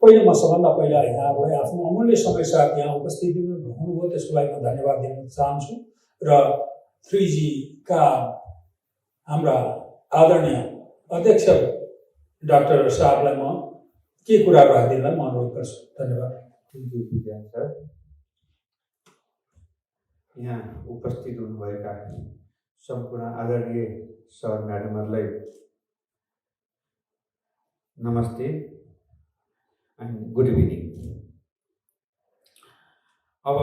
पहिले म सबभन्दा पहिला यहाँलाई आफ्नो अमूल्य समय साथ यहाँ उपस्थित हुनुभयो त्यसको लागि म धन्यवाद दिन चाहन्छु र 3G का हाम्रा आदरणीय अध्यक्ष डाक्टर साहबलाई म के कुरा राखिदिनलाई म अनुरोध गर्छु। धन्यवाद। सर यहाँ उपस्थित हुनुभएका सम्पूर्ण आदरणीय सर म्याडमहरूलाई नमस्ते एन्ड गुड इभिनिङ। अब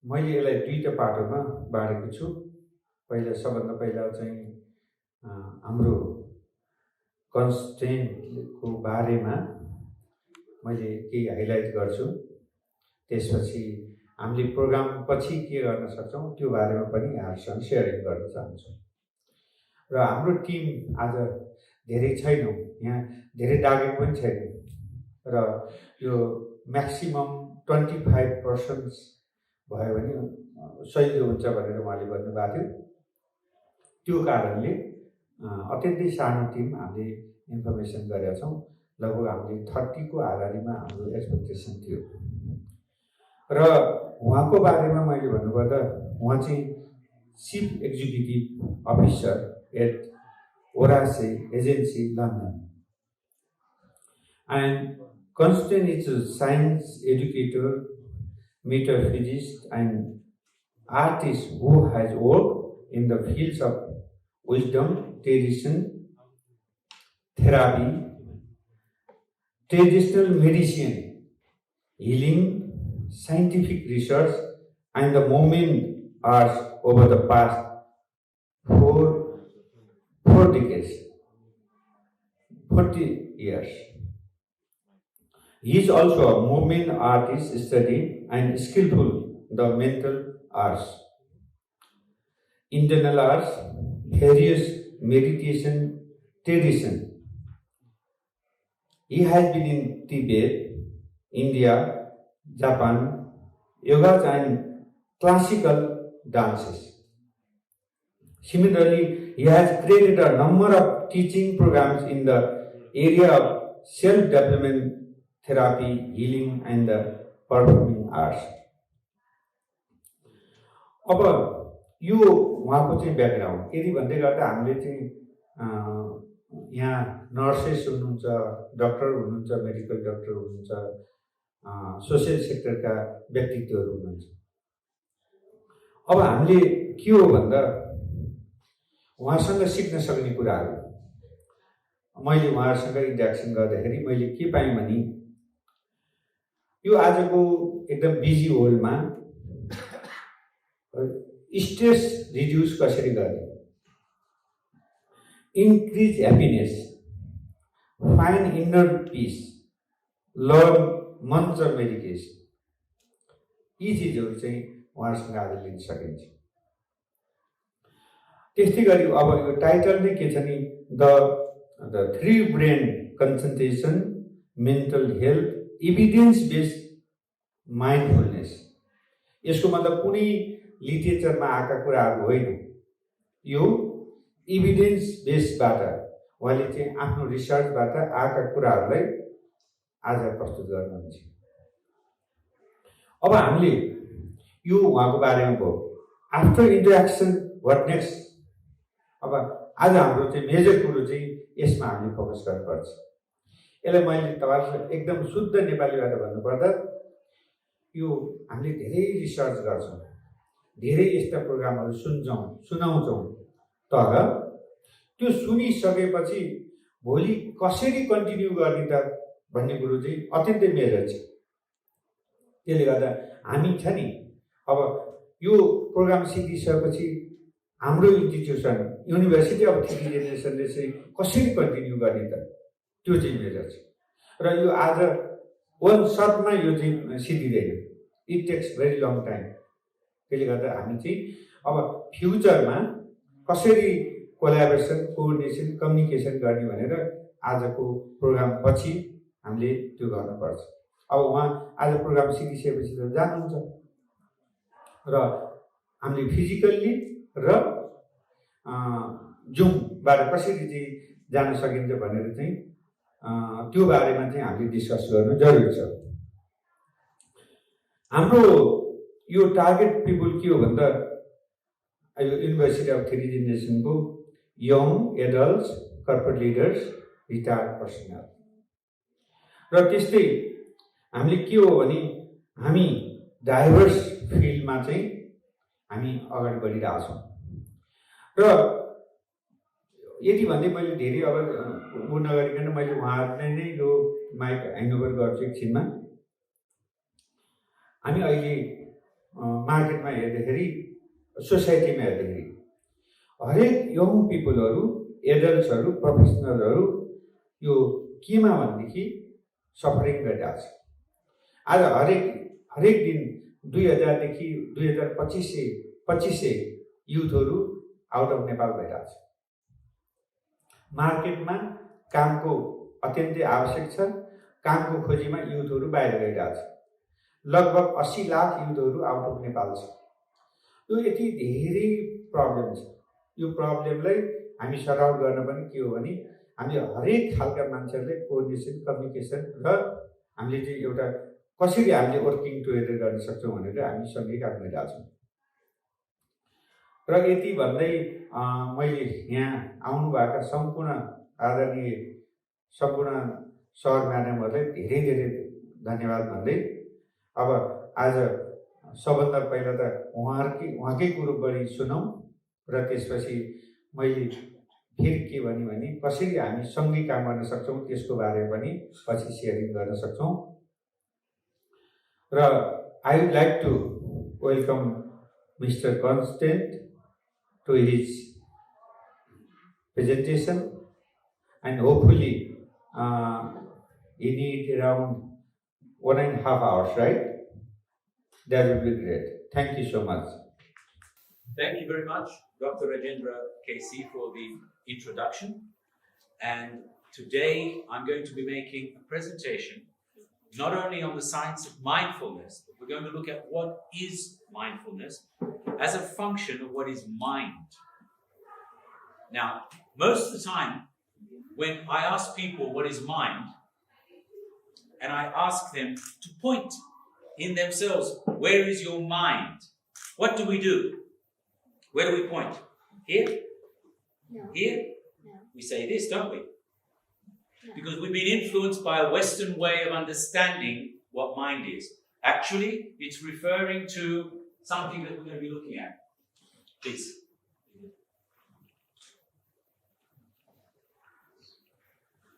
मैले यसलाई दुईटा पाटोमा बाँडेको छु। सबभन्दा पहिला चाहिँ हाम्रो कन्स्टेन्टको बारेमा मैले केही हाइलाइट गर्छु। त्यसपछि हामीले प्रोग्राम पछि के गर्न सक्छौँ त्यो बारेमा पनि यहाँहरूसँग सेयरिङ गर्न चाहन्छु। र हाम्रो टिम आज धेरै छैनौँ, यहाँ धेरै दागेको पनि छैन र यो म्याक्सिमम 25% भयो भने सजिलो हुन्छ भनेर उहाँले भन्नुभएको थियो। त्यो कारणले अत्यन्तै सानो टिम हामीले इन्फर्मेसन गरेका छौँ। लगभग हामीले 30 को हाराहारीमा हाम्रो एक्सपेक्टेसन थियो। र उहाँको बारेमा मैले भन्नुपर्दा उहाँ चाहिँ chief executive officer at Orase agency London and Constant is a science educator, metaphysicist, and artist who has worked in the fields of wisdom, tradition, therapy, traditional medicine, healing, scientific research, and the movement arts over the past four decades, 40 years. He is also a movement artist studying and skillful the mental arts, internal arts, various meditation tradition. He has been in Tibet, India, Japan, yoga and classical dances. Similarly, he has created a number of teaching programs in the area of self-development, therapy, healing, and the performing arts. अब यो उहाँको चाहिँ background यदि भन्दै गर्दा हामीले चाहिँ यहाँ nurses हुनुहुन्छ, डक्टर हुनुहुन्छ, मेडिकल डक्टर हुनुहुन्छ, सोसियल सेक्टरका व्यक्तित्वहरू हुनुहुन्छ। अब हामीले के हो भन्दा उहाँसँग सिक्न सक्ने कुराहरू मैले उहाँहरूसँग इन्ट्रेक्सन गर्दाखेरि मैले के पाएँ भने यो आजको एकदम बिजी वर्ल्डमा स्ट्रेस रिड्युस कसरी गर्ने, इन्क्रिज ह्याप्पिनेस, फाइन्ड इनर पिस, लर्न मन्त्र मेडिटेसन, यी चिजहरू चाहिँ उहाँहरूसँग आज लिन सकिन्छ। त्यस्तै गरी अब यो टाइटल नै के छ नि, the 3 brain concentration, mental health, evidence based mindfulness. यसको मतलब कुनै लिटरेचरमा आएका कुराहरू होइन, यो एभिडेन्स बेस्डबाट उहाँले चाहिँ आफ्नो रिसर्चबाट आएका कुराहरूलाई आज प्रस्तुत गर्नुहुन्छ। अब हामीले यो उहाँको बारेमा भयो। After interaction what next? अब आज हाम्रो चाहिँ मेजर कुरो चाहिँ यसमा हामीले फोकस गर्नुपर्छ। यसलाई मैले तपाईँहरूलाई एकदम शुद्ध नेपालीबाट भन्नुपर्दा यो हामीले धेरै रिसर्च गर्छौँ, धेरै यस्ता प्रोग्रामहरू सुनाउँछौँ, तर त्यो सुनिसकेपछि भोलि कसरी कन्टिन्यू गर्ने त भन्ने कुरो चाहिँ अत्यन्तै मेजर छ। त्यसले गर्दा हामी छ नि अब यो प्रोग्राम सिकिसकेपछि हाम्रो इन्स्टिट्युसन युनिभर्सिटी अफ 3 जेनेरेसनले चाहिँ कसरी कन्टिन्यू गर्ने त त्यो चाहिँ मेजर छ। र यो आज वान सर्टमा यो चाहिँ सिद्धिँदैन, it takes very long time. त्यसले गर्दा हामी चाहिँ अब फ्युचरमा कसरी कोलाबोरेसन, कोअर्डिनेसन, कम्युनिकेसन गर्ने भनेर आजको प्रोग्राम पछि हामीले त्यो गर्नुपर्छ। अब उहाँ आज प्रोग्राम सिकिसकेपछि त जानुहुन्छ र हामीले फिजिकल्ली र जुमबाट कसरी चाहिँ जान सकिन्छ भनेर चाहिँ त्यो बारेमा चाहिँ हामीले डिस्कस गर्नु जरुरी छ। हाम्रो यो टार्गेट पिपुल के हो भन्दा यो युनिभर्सिटी अफ थ्री जेनेरेसनको young adults, corporate leaders, retired personnel र त्यस्तै हामीले के हो भने हामी डाइभर्स फिल्डमा चाहिँ हामी अगाडि बढिरहेछौँ र यदि भन्दै मैले धेरै अब उ नगरिकन मैले उहाँहरूलाई नै यो माइक ह्यान्डओभर गर्छु एकछिनमा। हामी अहिले मार्केटमा हेर्दाखेरि, सोसाइटीमा हेर्दाखेरि हरेक यङ पिपलहरू, एडल्ट्सहरू, प्रोफेसनलहरू यो केमा भनेदेखि सफरिङ गरिरहेको छ। आज हरेक दिन 2000 देखि 2500 युथहरू आउट अफ नेपाल भइरहेको छ। मार्केटमा कामको अत्यन्तै आवश्यक छ, कामको खोजीमा युथहरू बाहिर गइरहेको छ। लगभग 80 लाख युथहरू आउट अफ नेपाल छ। यो यति धेरै प्रब्लम छ। यो प्रब्लमलाई हामी सर्ट आउट गर्न पनि के हो भने हामीले हरेक खालका मान्छेहरूले कोअर्डिनेसन, कम्युनिकेसन र हामीले चाहिँ एउटा कसरी हामीले वर्किङ टुगेदर गर्न सक्छौँ भनेर हामी सँगै काम गरिरहेको छौँ। र यति भन्दै मैले यहाँ आउनुभएका सम्पूर्ण आदरणीय सम्पूर्ण सर म्याडमहरूलाई धेरै धेरै धन्यवाद भन्दै अब आज सबभन्दा पहिला त उहाँकै कुरो बढी सुनौँ र त्यसपछि मैले फेरि के भने कसरी हामी सँगै काम गर्न सक्छौँ त्यसको बारेमा पनि पछि सेयरिङ गर्न सक्छौँ। र I would like to welcome mister Constant to his presentation, and hopefully he needs around 1.5 hours, right? That would be great. Thank you so much. Thank you very much, Dr. Rajendra KC, for the introduction. And today I'm going to be making a presentation not only on the science of mindfulness, but we're going to look at what is mindfulness as a function of what is mind. Now, most of the time, when I ask people what is mind, and I ask them to point in themselves, where is your mind? What do we do? Where do we point? Here? No. Here? No. We say this, don't we? No. Because we've been influenced by a Western way of understanding what mind is. Actually, it's referring to something that we're going to be looking at. Please.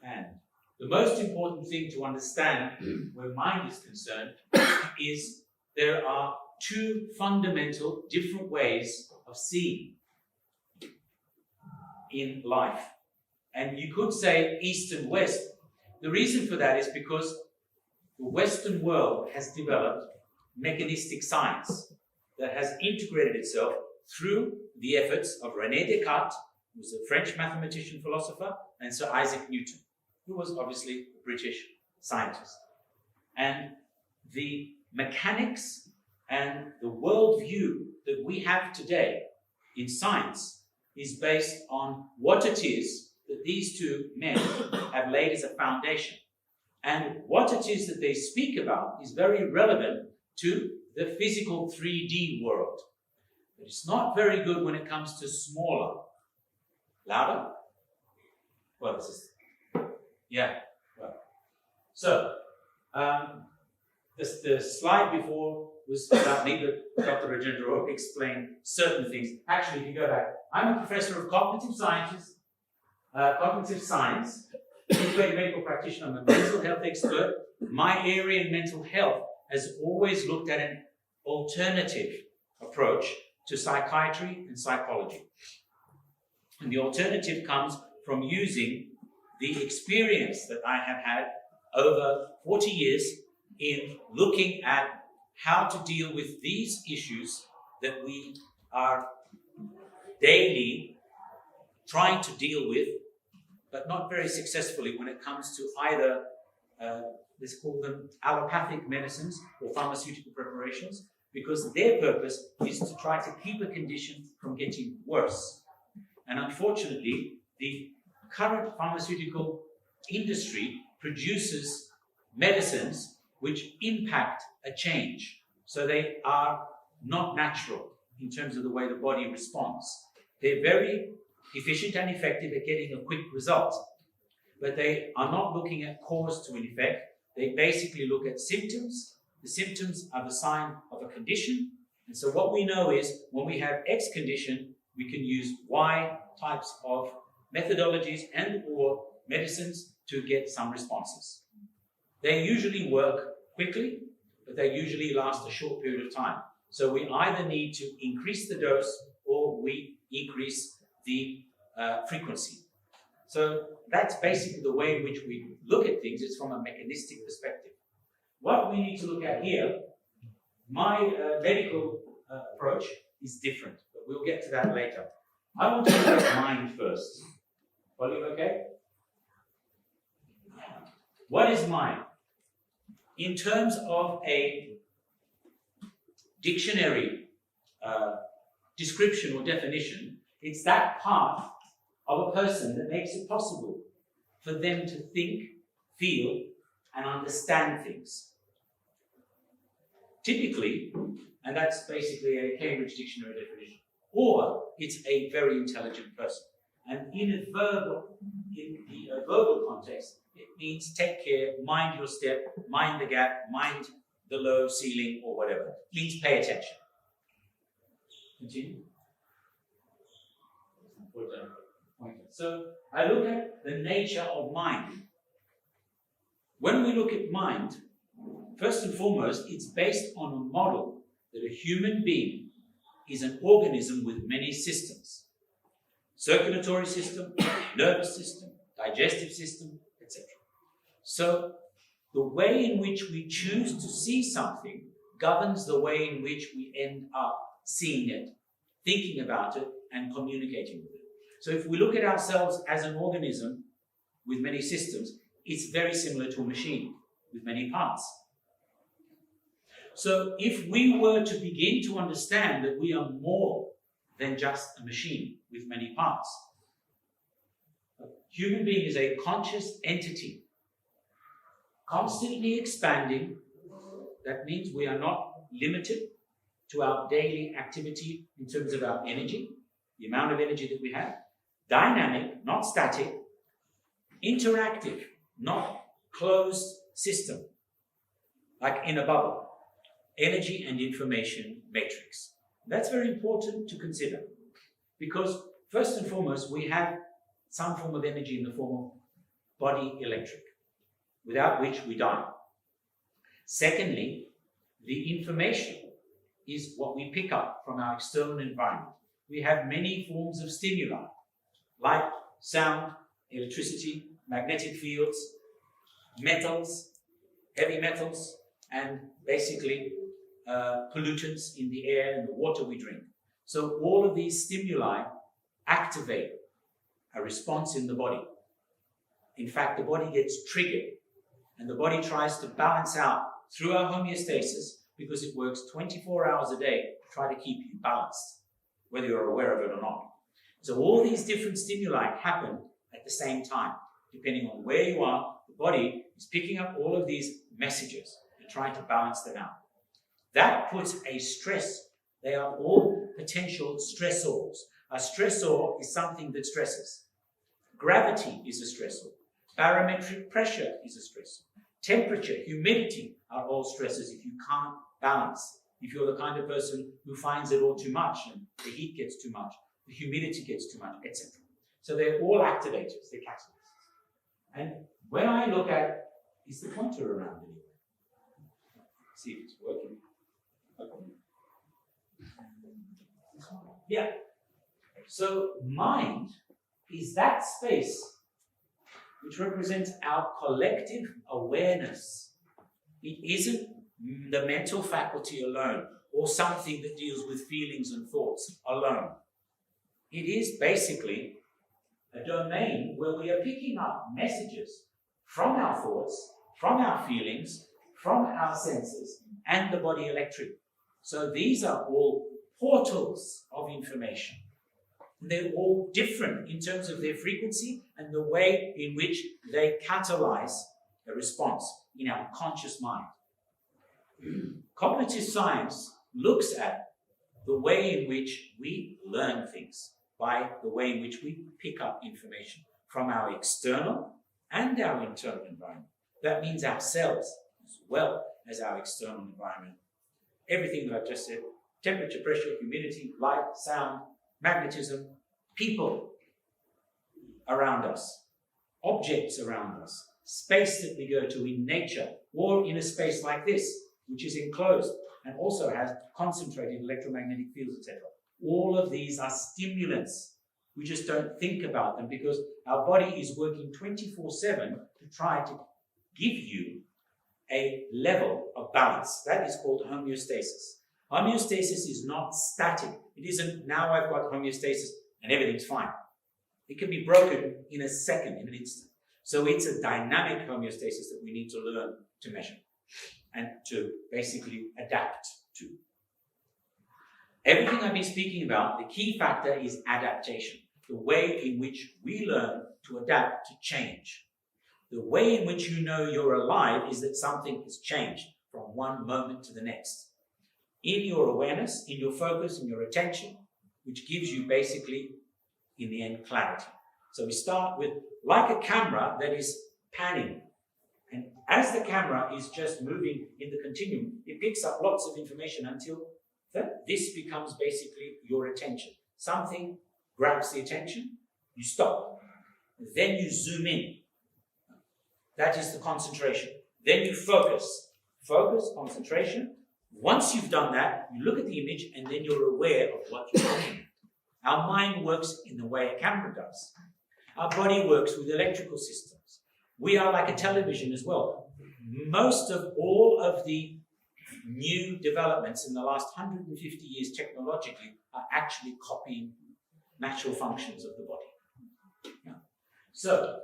And the most important thing to understand where mind is concerned is there are two fundamental different ways of seeing in life. And you could say East and West. The reason for that is because the Western world has developed mechanistic science that has integrated itself through the efforts of René Descartes, who was a French mathematician, philosopher, and Sir Isaac Newton, who was obviously a British scientist. And the mechanics and the worldview that we have today in science is based on what it is that these two men have laid as a foundation. And what it is that they speak about is very relevant to the physical 3D world. But it's not very good when it comes to smaller. Louder? Well, this is... Yeah. Well. So, the slide before was about me, but Dr. Rajendra explained certain things. Actually, if you go back, I'm a professor of cognitive science, integrated medical practitioner. I'm a mental health expert. My area in mental health has always looked at an alternative approach to psychiatry and psychology. And the alternative comes from using the experience that I have had over 40 years in looking at how to deal with these issues that we are daily trying to deal with, but not very successfully when it comes to either, let's call them allopathic medicines or pharmaceutical preparations, because their purpose is to try to keep a condition from getting worse. And unfortunately, the current pharmaceutical industry produces medicines which impact a change. So they are not natural in terms of the way the body responds. They're very efficient and effective at getting a quick result, but they are not looking at cause to an effect. They basically look at symptoms. The symptoms are the sign of a condition. And so what we know is when we have X condition, we can use Y types of methodologies and or medicines to get some responses. They usually work quickly, but they usually last a short period of time. So we either need to increase the dose or we increase the frequency. So that's basically the way in which we look at things. It's from a mechanistic perspective. What we need to look at here, my medical approach is different, but we'll get to that later. I want to look at mind first. Volume okay? What is mind? In terms of a dictionary description or definition, it's that part of a person that makes it possible for them to think, feel, and understand things. Typically, and that's basically a Cambridge Dictionary definition, or it's a very intelligent person. And in the verbal context, it means take care, mind your step, mind the gap, mind the low ceiling or whatever. Please pay attention. Continue. So I look at the nature of mind. When we look at mind, first and foremost, it's based on a model that a human being is an organism with many systems. Circulatory system, nervous system, digestive system, etc. So the way in which we choose to see something governs the way in which we end up seeing it, thinking about it, and communicating with it. So if we look at ourselves as an organism with many systems, it's very similar to a machine with many parts. So if we were to begin to understand that we are more than just a machine with many parts, a human being is a conscious entity, constantly expanding. That means we are not limited to our daily activity in terms of our energy, the amount of energy that we have. Dynamic, not static. Interactive, not closed system, like in a bubble. Energy and information matrix. That's very important to consider because first and foremost, we have some form of energy in the form of body electric, without which we die. Secondly, the information is what we pick up from our external environment. We have many forms of stimuli, light, sound, electricity, magnetic fields, metals, heavy metals, and basically pollutants in the air and the water we drink. So all of these stimuli activate a response in the body. In fact, the body gets triggered and the body tries to balance out through our homeostasis because it works 24 hours a day to try to keep you balanced, whether you're aware of it or not. So all these different stimuli happen at the same time. Depending on where you are, the body is picking up all of these messages and trying to balance them out. That puts a stress. They are all potential stressors. A stressor is something that stresses. Gravity is a stressor. Barometric pressure is a stressor. Temperature, humidity are all stressors if you can't balance. If you're the kind of person who finds it all too much and the heat gets too much, the humidity gets too much, etc. So they're all activators, they're catalysts. And when I look at, is the pointer around anywhere? See if it's working. Okay. Yeah. So mind is that space which represents our collective awareness. It isn't the mental faculty alone or something that deals with feelings and thoughts alone. It is basically a domain where we are picking up messages from our thoughts, from our feelings, from our senses, and the body electric. So these are all portals of information. They're all different in terms of their frequency and the way in which they catalyze a response in our conscious mind. Cognitive science looks at the way in which we learn things by the way in which we pick up information from our external and our internal environment. That means ourselves as well as our external environment. Everything that I've just said, temperature, pressure, humidity, light, sound, magnetism, people around us, objects around us, space that we go to in nature or in a space like this, which is enclosed and also has concentrated electromagnetic fields, etc. All of these are stimulants. We just don't think about them because our body is working 24/7 to try to give you a level of balance. That is called homeostasis. Homeostasis is not static. It isn't, now I've got homeostasis and everything's fine. It can be broken in a second, in an instant. So it's a dynamic homeostasis that we need to learn to measure and to basically adapt to. Everything I've been speaking about, the key factor is adaptation, the way in which we learn to adapt to change. The way in which you know you're alive is that something has changed from one moment to the next. In your awareness, in your focus, in your attention, which gives you basically, in the end, clarity. So we start with, like a camera that is panning. And as the camera is just moving in the continuum, it picks up lots of information until this becomes basically your attention. Something grabs the attention, you stop. Then you zoom in. That is the concentration. Then you focus. Focus, concentration. Once you've done that, you look at the image and then you're aware of what you're looking at. Our mind works in the way a camera does. Our body works with electrical systems. We are like a television as well. Most of all of the new developments in the last 150 years technologically are actually copying natural functions of the body. Yeah. So,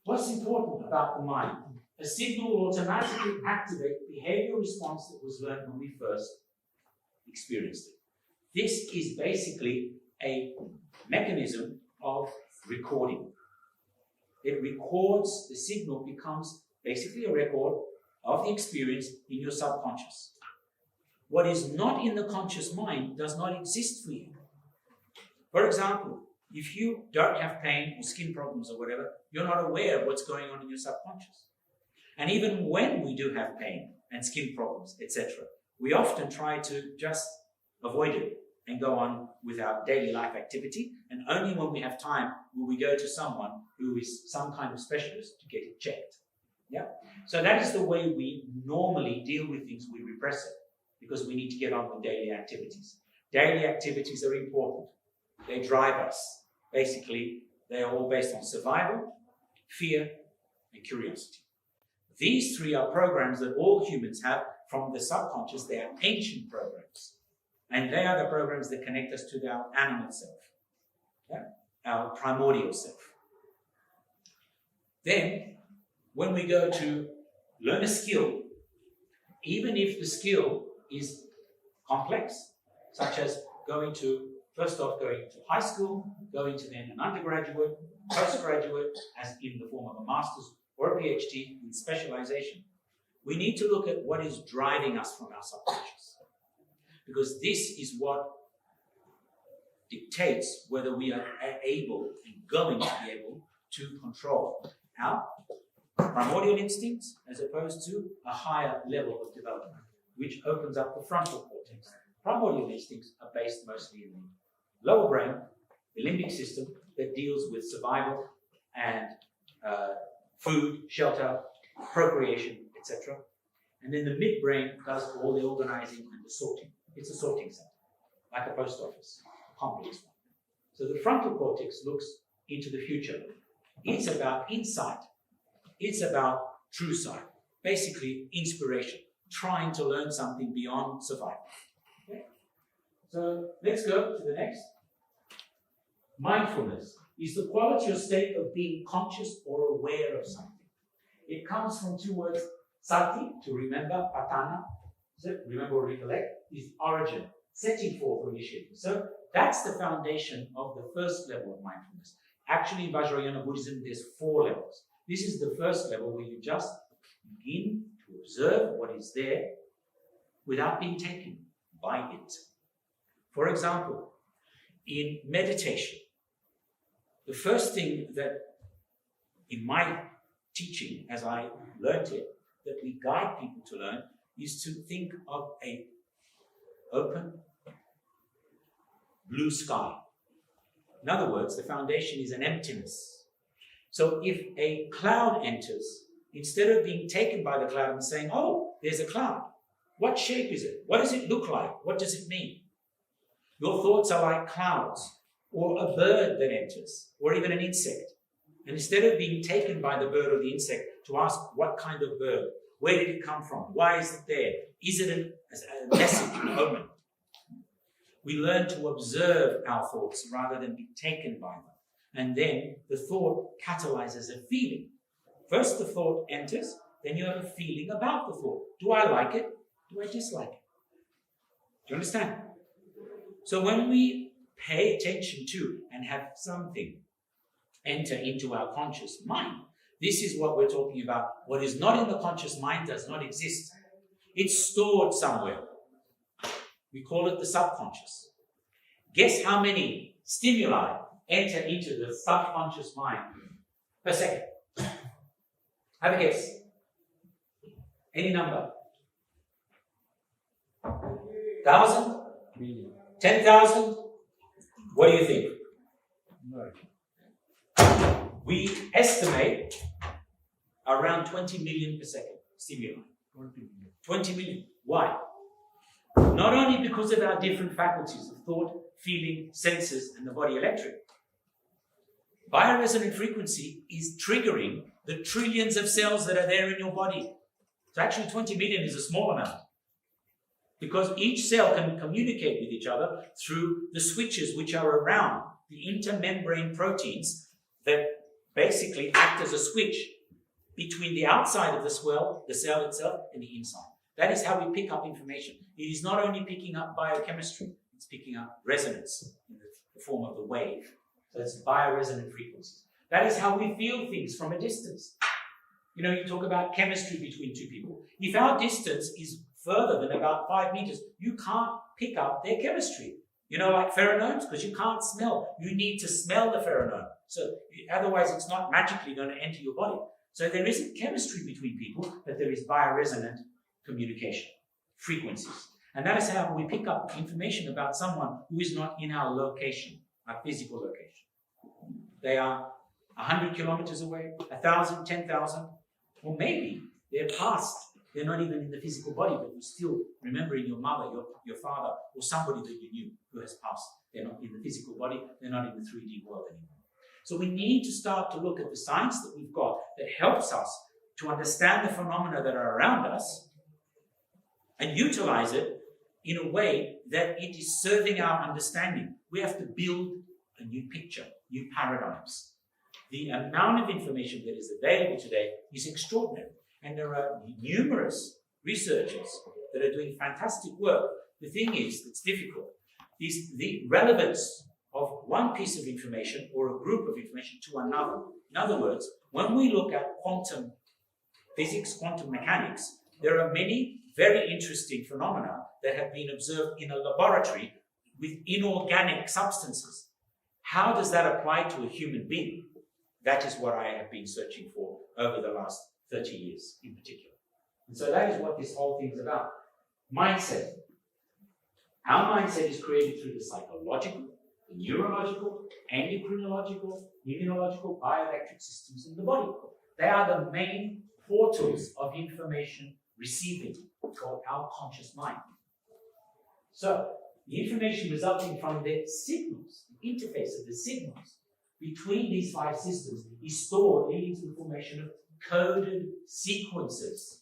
what's important about the mind? A signal will automatically activate the behavioral response that was learned when we first experienced it. This is basically a mechanism of recording. It records, the signal becomes basically a record of the experience in your subconscious. What is not in the conscious mind does not exist for you. For example, if you don't have pain or skin problems or whatever, you're not aware of what's going on in your subconscious. And even when we do have pain and skin problems, etc., we often try to just avoid it and go on with our daily life activity. And only when we have time will we go to someone who is some kind of specialist to get it checked. Yeah. So that is the way we normally deal with things. We repress it because we need to get on with daily activities. Daily activities are important. They drive us. Basically, they are all based on survival, fear, and curiosity. These three are programs that all humans have from the subconscious. They are ancient programs. And they are the programs that connect us to our animal self, yeah? Our primordial self. Then, when we go to learn a skill, even if the skill is complex, such as first off going to high school, going to then an undergraduate, postgraduate, as in the form of a master's or a PhD in specialization, we need to look at what is driving us from our subconscious. Because this is what dictates whether we are able and going to be able to control our primordial instincts as opposed to a higher level of development, which opens up the frontal cortex. Primordial instincts are based mostly in the lower brain, the limbic system that deals with survival and food, shelter, procreation, etc. And then the midbrain does all the organizing and the sorting. It's a sorting center, like a post office, a complex one. So the frontal cortex looks into the future. It's about insight. It's about true sight. Basically, inspiration, trying to learn something beyond survival. Okay? So let's go to the next. Mindfulness is the quality or state of being conscious or aware of something. It comes from two words, sati, to remember, patana, so remember or recollect, is origin, setting forth or initiating. So That's the foundation of the first level of mindfulness. Actually, in Vajrayana Buddhism, there's 4 levels. This is the first level where you just begin to observe what is there without being taken by it. For example, in meditation, the first thing that in my teaching, as I learned it, that we guide people to learn is to think of a open blue sky. In other words, the foundation is an emptiness. So if a cloud enters, instead of being taken by the cloud and saying, oh, there's a cloud, what shape is it? What does it look like? What does it mean? Your thoughts are like clouds, or a bird that enters, or even an insect. And instead of being taken by the bird or the insect, to ask what kind of bird, where did it come from, why is it there, is it a message, an omen? We learn to observe our thoughts rather than be taken by them. And then the thought catalyzes a feeling. First the thought enters, then you have a feeling about the thought. Do I like it? Do I dislike it? Do you understand? So when we pay attention to and have something enter into our conscious mind, this is what we're talking about. What is not in the conscious mind does not exist. It's stored somewhere. We call it the subconscious. Guess how many stimuli enter into the subconscious mind per second? Have a guess. Any number? 1,000? 10,000? What do you think? We estimate around 20 million per second stimuli. 20 million. Why? Not only because of our different faculties of thought, feeling, senses, and the body electric. Bioresonant frequency is triggering the trillions of cells that are there in your body. So actually 20 million is a small amount, because each cell can communicate with each other through the switches which are around the intermembrane proteins that basically act as a switch between the outside of the cell itself, and the inside. That is how we pick up information. It is not only picking up biochemistry, it's picking up resonance in the form of the wave. So it's bioresonant frequencies. That is how we feel things from a distance. You know, you talk about chemistry between two people. If our distance is further than about 5 meters, you can't pick up their chemistry. You know, like pheromones, because you can't smell. You need to smell the pheromone. So otherwise it's not magically going to enter your body. So there isn't chemistry between people, but there is bioresonant communication, frequencies. And that is how we pick up information about someone who is not in our location, our physical location. They are 100 kilometers away, 1,000, 10,000, or maybe they're past. They're not even in the physical body, but you're still remembering your mother, your father, or somebody that you knew who has passed. They're not in the physical body, they're not in the 3D world anymore. So we need to start to look at the science that we've got that helps us to understand the phenomena that are around us and utilize it in a way that it is serving our understanding. We have to build a new picture, new paradigms. The amount of information that is available today is extraordinary. And there are numerous researchers that are doing fantastic work. The thing is, that's difficult, is the relevance of one piece of information or a group of information to another. In other words, when we look at quantum physics, quantum mechanics, there are many very interesting phenomena that have been observed in a laboratory with inorganic substances. How does that apply to a human being? That is what I have been searching for over the last 30 years in particular. And so that is what this whole thing is about. Mindset. Our mindset is created through the psychological, the neurological, endocrinological, immunological, bioelectric systems in the body. They are the main portals of information receiving, called our conscious mind. So, the information resulting from the signals, the interface of the signals between these 5 systems is stored, leading to the formation of coded sequences,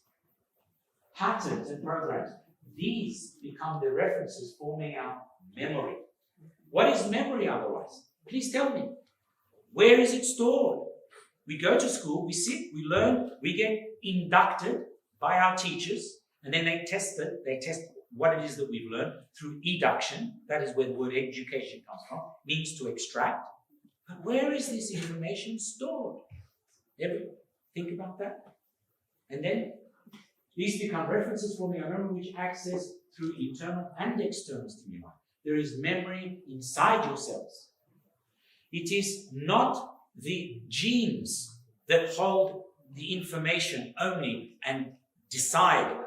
patterns and programs. These become the references forming our memory. What is memory otherwise? Please tell me. Where is it stored? We go to school, we sit, we learn, we get inducted by our teachers, and then they test what it is that we've learned through eduction, that is where the word education comes from, means to extract. But where is this information stored? Ever think about that? And then these become references for me. I remember which access through internal and external stimuli. There is memory inside your cells. It is not the genes that hold the information only and decide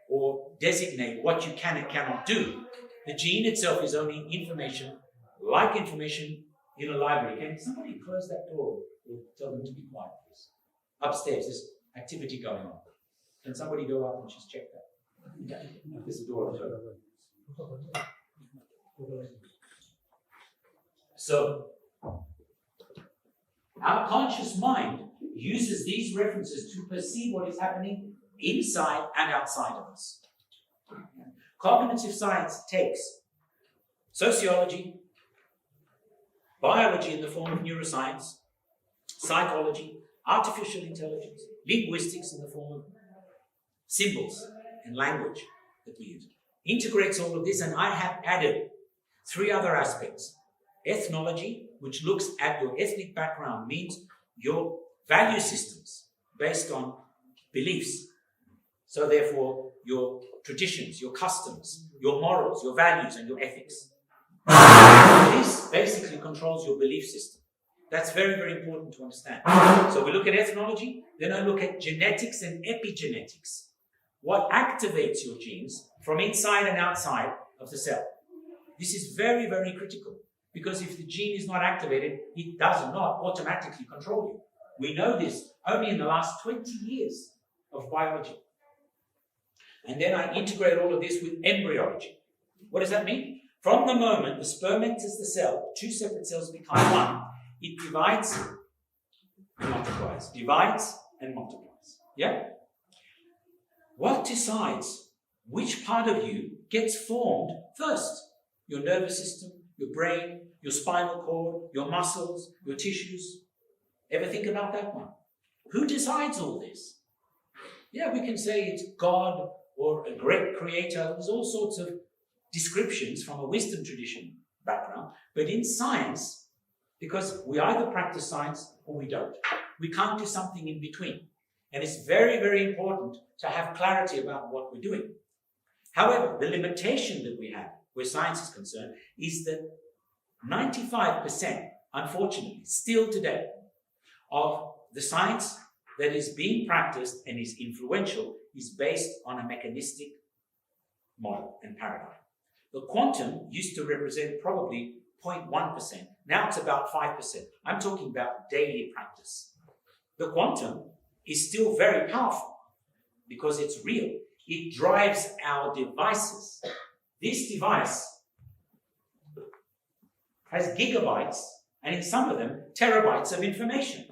or designate what you can and cannot do. The gene itself is only information, like information in a library. Can somebody close that door or tell them to be quiet, please? Upstairs, there's activity going on. Can somebody go up and just check that? There's a door open. So, our conscious mind uses these references to perceive what is happening inside and outside of us. Cognitive science takes sociology, biology in the form of neuroscience, psychology, artificial intelligence, linguistics in the form of symbols and language that we use. Integrates all of this, and I have added 3 other aspects. Ethnology, which looks at your ethnic background, means your value systems based on beliefs. So therefore, your traditions, your customs, your morals, your values, and your ethics. This basically controls your belief system. That's very, very important to understand. So we look at ethnology, then I look at genetics and epigenetics. What activates your genes from inside and outside of the cell. This is very, very critical, because if the gene is not activated, it does not automatically control you. We know this only in the last 20 years of biology. And then I integrate all of this with embryology. What does that mean? From the moment the sperm enters the cell, 2 separate cells become one. It divides and multiplies. Divides and multiplies. Yeah? What decides which part of you gets formed first? Your nervous system, your brain, your spinal cord, your muscles, your tissues. Ever think about that one? Who decides all this? Yeah, we can say it's God or a great creator. There's all sorts of descriptions from a wisdom tradition background. But in science, because we either practice science or we don't. We can't do something in between. And it's very, very important to have clarity about what we're doing. However, the limitation that we have where science is concerned is that 95%, unfortunately, still today, of the science that is being practiced and is influential is based on a mechanistic model and paradigm. The quantum used to represent probably 0.1%. Now it's about 5%. I'm talking about daily practice. The quantum is still very powerful because it's real. It drives our devices. This device has gigabytes, and in some of them, terabytes of information.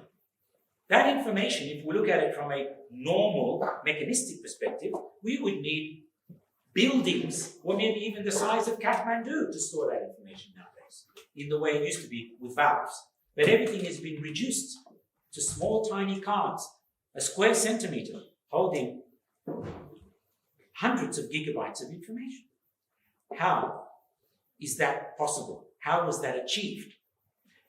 That information, if we look at it from a normal mechanistic perspective, we would need buildings, or maybe even the size of Kathmandu to store that information nowadays, in the way it used to be with valves. But everything has been reduced to small, tiny cards, a square centimeter holding hundreds of gigabytes of information. How is that possible? How was that achieved?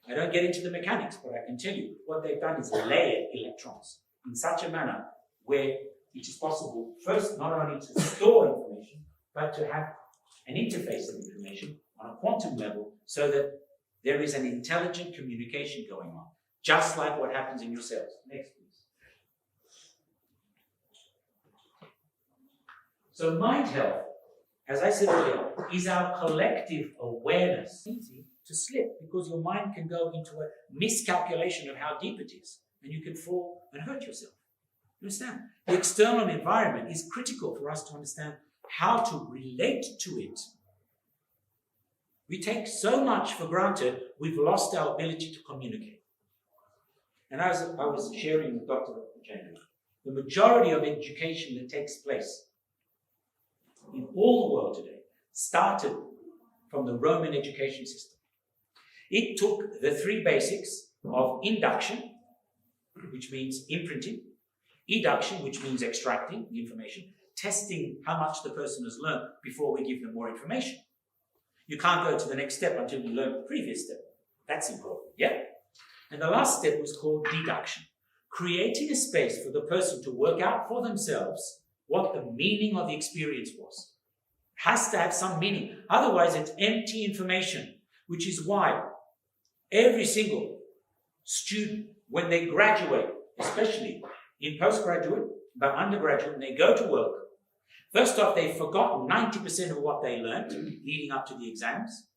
I don't get into the mechanics, but I can tell you what they've done is layer electrons in such a manner where it is possible, first, not only to store information, but to have an interface of information on a quantum level so that there is an intelligent communication going on, just like what happens in your cells. Next, please. So mind health, as I said earlier, is our collective awareness. It's easy to slip because your mind can go into a miscalculation of how deep it is, and you can fall and hurt yourself. You understand? The external environment is critical for us to understand how to relate to it. We take so much for granted, we've lost our ability to communicate. And as I was sharing with Dr. James, the majority of education that takes place in all the world today started from the Roman education system. It took the 3 basics of induction, which means imprinting, eduction, which means extracting the information, testing how much the person has learned before we give them more information. You can't go to the next step until you learn the previous step. That's important, yeah? And the last step was called deduction. Creating a space for the person to work out for themselves what the meaning of the experience was. Has to have some meaning. Otherwise, it's empty information, which is why every single student, when they graduate, especially in postgraduate, but undergraduate, when they go to work, first off, they've forgotten 90% of what they learned leading up to the exams.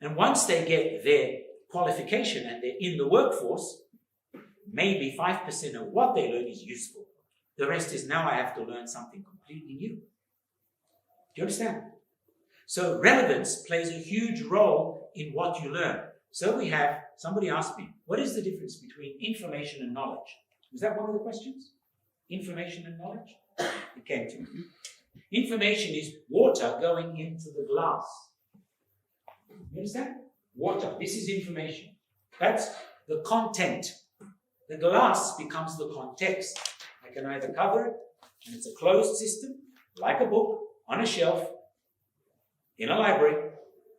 And once they get their qualification and they're in the workforce, maybe 5% of what they learn is useful. The rest is now I have to learn something completely new. Do you understand? So relevance plays a huge role in what you learn. So we have, somebody asked me, what is the difference between information and knowledge? Was that one of the questions? Information and knowledge? It came to me. Information is water going into the glass. You understand? Water. This is information. That's the content. The glass becomes the context. I can either cover it, and it's a closed system, like a book, on a shelf, in a library,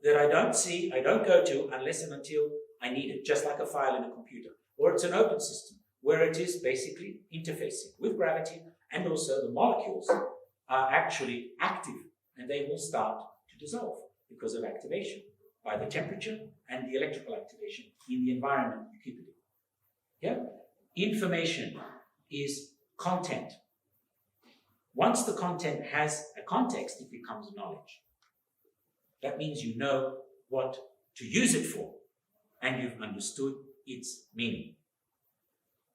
that I don't see, I don't go to unless and until I need it, just like a file in a computer. Or it's an open system, where it is basically interfacing with gravity, and also the molecules are actually active, and they will start to dissolve because of activation by the temperature and the electrical activation in the environment you keep it in. Yeah? Information is content. Once the content has a context, it becomes knowledge. That means you know what to use it for, and you've understood its meaning.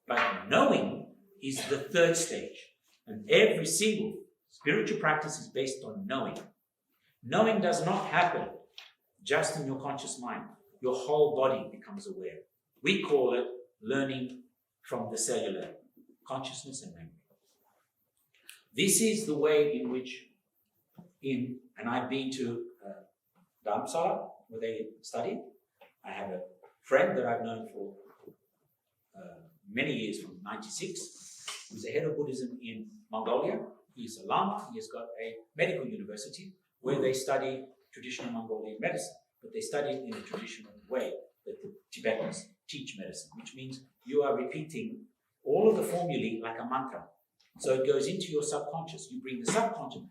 But knowing is the third stage, and every single spiritual practice is based on knowing. Knowing does not happen just in your conscious mind. Your whole body becomes aware. We call it learning from the cellular, consciousness and memory. This is the way in which, and I've been to Basundhara, where they studied. I have a friend that I've known for many years, from 96. He's the head of Buddhism in Mongolia. He's a Lama. He has got a medical university where they study traditional Mongolian medicine, but they study it in a traditional way that the Tibetans teach medicine, which means you are repeating all of the formulae like a mantra. So it goes into your subconscious. You bring the subconscious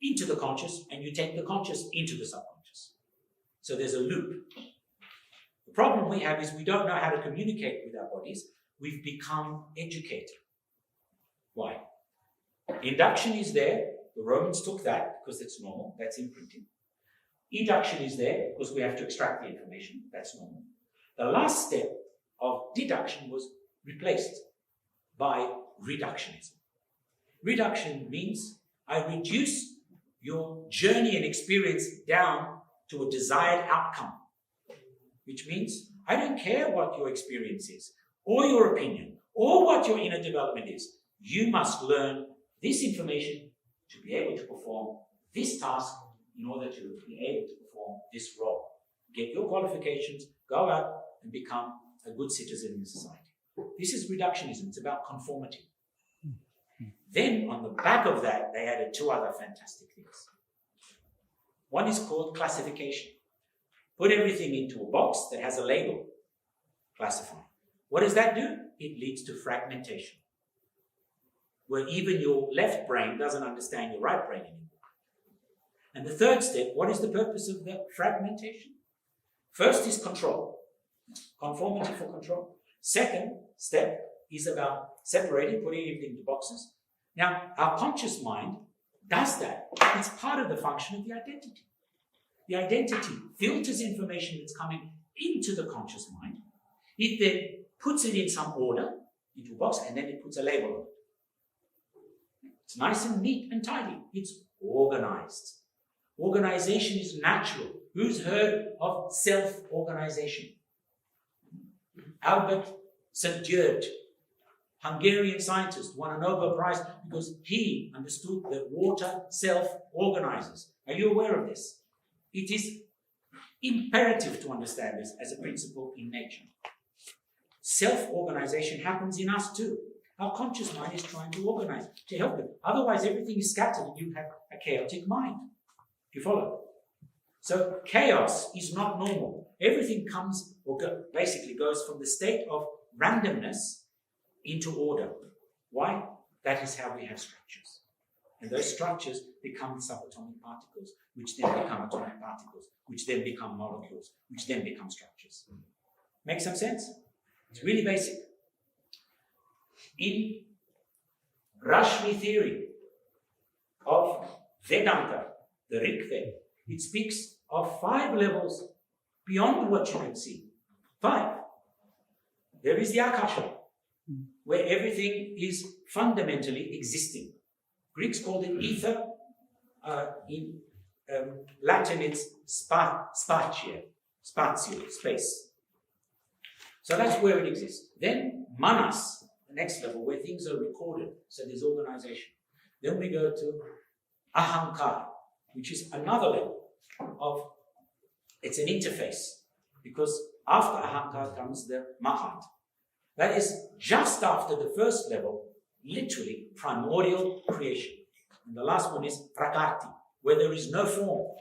into the conscious, and you take the conscious into the subconscious. So there's a loop. The problem we have is we don't know how to communicate with our bodies. We've become educated. Why? Induction is there. The Romans took that because it's normal. That's imprinting. Eduction is there because we have to extract the information. That's normal. The last step of deduction was replaced by reductionism. Reduction means I reduce your journey and experience down to a desired outcome, which means I don't care what your experience is, or your opinion, or what your inner development is. You must learn this information to be able to perform this task in order to be able to perform this role. Get your qualifications, go out and become a good citizen in society. This is reductionism. It's about conformity. Then, on the back of that, they added two other fantastic things. One is called classification. Put everything into a box that has a label. Classify. What does that do? It leads to fragmentation, where even your left brain doesn't understand your right brain anymore. And the third step, what is the purpose of the fragmentation? First is control. Conformity for control. Second step is about separating, putting everything into boxes. Now, our conscious mind does that. It's part of the function of the identity. The identity filters information that's coming into the conscious mind. It then puts it in some order, into a box, and then it puts a label on it. It's nice and neat and tidy. It's organized. Organization is natural. Who's heard of self-organization? Albert St. Hungarian scientist, won a Nobel Prize because he understood that water self-organizes. Are you aware of this? It is imperative to understand this as a principle in nature. Self-organization happens in us too. Our conscious mind is trying to organize, to help it. Otherwise, everything is scattered and you have a chaotic mind. Do you follow? So chaos is not normal. Everything comes, or basically goes from the state of randomness into order. Why? That is how we have structures. And those structures become subatomic particles, which then become atomic particles, which then become molecules, which then become structures. Make some sense? It's really basic. In Rashmi theory of Vedanta, the Rig Veda, it speaks of 5 levels beyond what you can see. 5. There is the Akasha, where everything is fundamentally existing. Greeks called it ether. In Latin, it's spatio, space. So that's where it exists. Then manas, the next level, where things are recorded. So there's organization. Then we go to ahankara, which is another level of, it's an interface. Because after ahankara comes the mahat. That is just after the first level, literally primordial creation. And the last one is prakriti, where there is no form.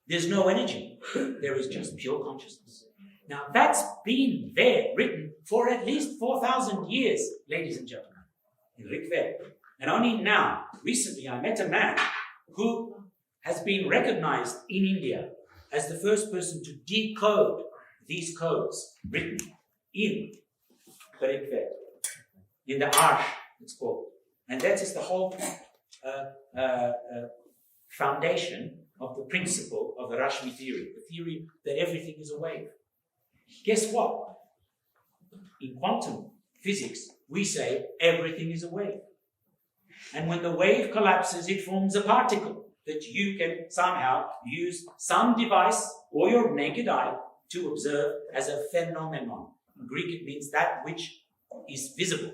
There's no energy. There is just pure consciousness. Now that's been there, written for at least 4,000 years, ladies and gentlemen, in Rig Veda. And only now, recently, I met a man who has been recognized in India as the first person to decode these codes written in the Rig Veda, in the Arsh, it's called. And that is the whole foundation of the principle of the Rashmi theory, the theory that everything is a wave. Guess what? In quantum physics, we say everything is a wave. And when the wave collapses, it forms a particle that you can somehow use some device or your naked eye to observe as a phenomenon. In Greek, it means that which is visible.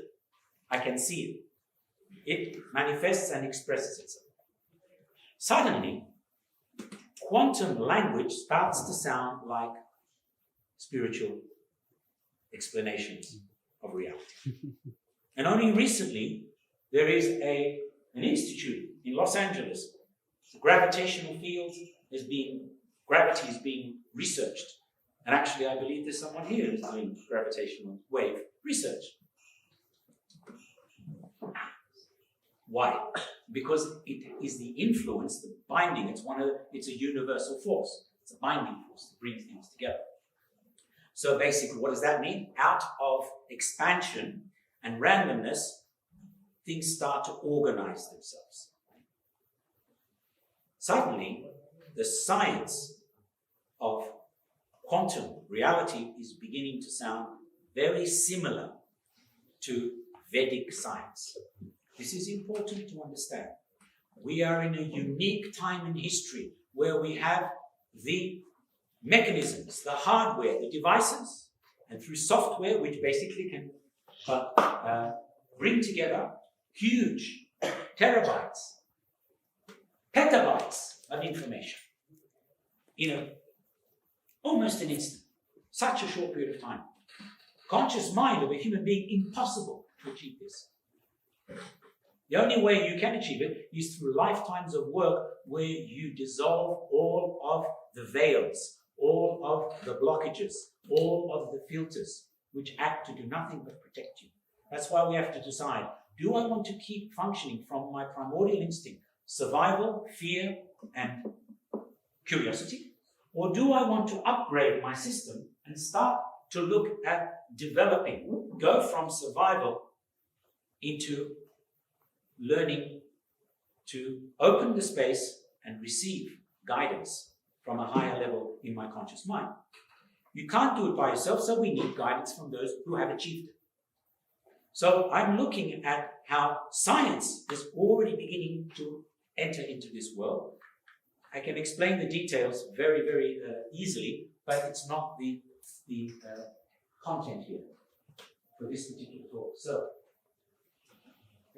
I can see it. It manifests and expresses itself. Suddenly, quantum language starts to sound like spiritual explanations of reality. And only recently, there is an institute in Los Angeles. The gravitational field gravity is being researched. And actually, I believe there's someone here who's doing gravitational wave research. Why? Because it is the influence, the binding. It's a universal force. It's a binding force to bring things together. So basically, what does that mean? Out of expansion and randomness, things start to organize themselves. Suddenly, the science of quantum reality is beginning to sound very similar to Vedic science. This is important to understand. We are in a unique time in history where we have the mechanisms, the hardware, the devices, and through software, which basically can bring together huge terabytes, petabytes of information in almost an instant, such a short period of time. Conscious mind of a human being, impossible to achieve this. The only way you can achieve it is through lifetimes of work where you dissolve all of the veils, all of the blockages, all of the filters, which act to do nothing but protect you. That's why we have to decide, do I want to keep functioning from my primordial instinct, survival, fear, and curiosity? Or do I want to upgrade my system and start to look at developing, go from survival into learning to open the space and receive guidance from a higher level in my conscious mind? You can't do it by yourself, so we need guidance from those who have achieved it. So I'm looking at how science is already beginning to enter into this world. I can explain the details very, very easily, but it's not the content here for this particular talk. So,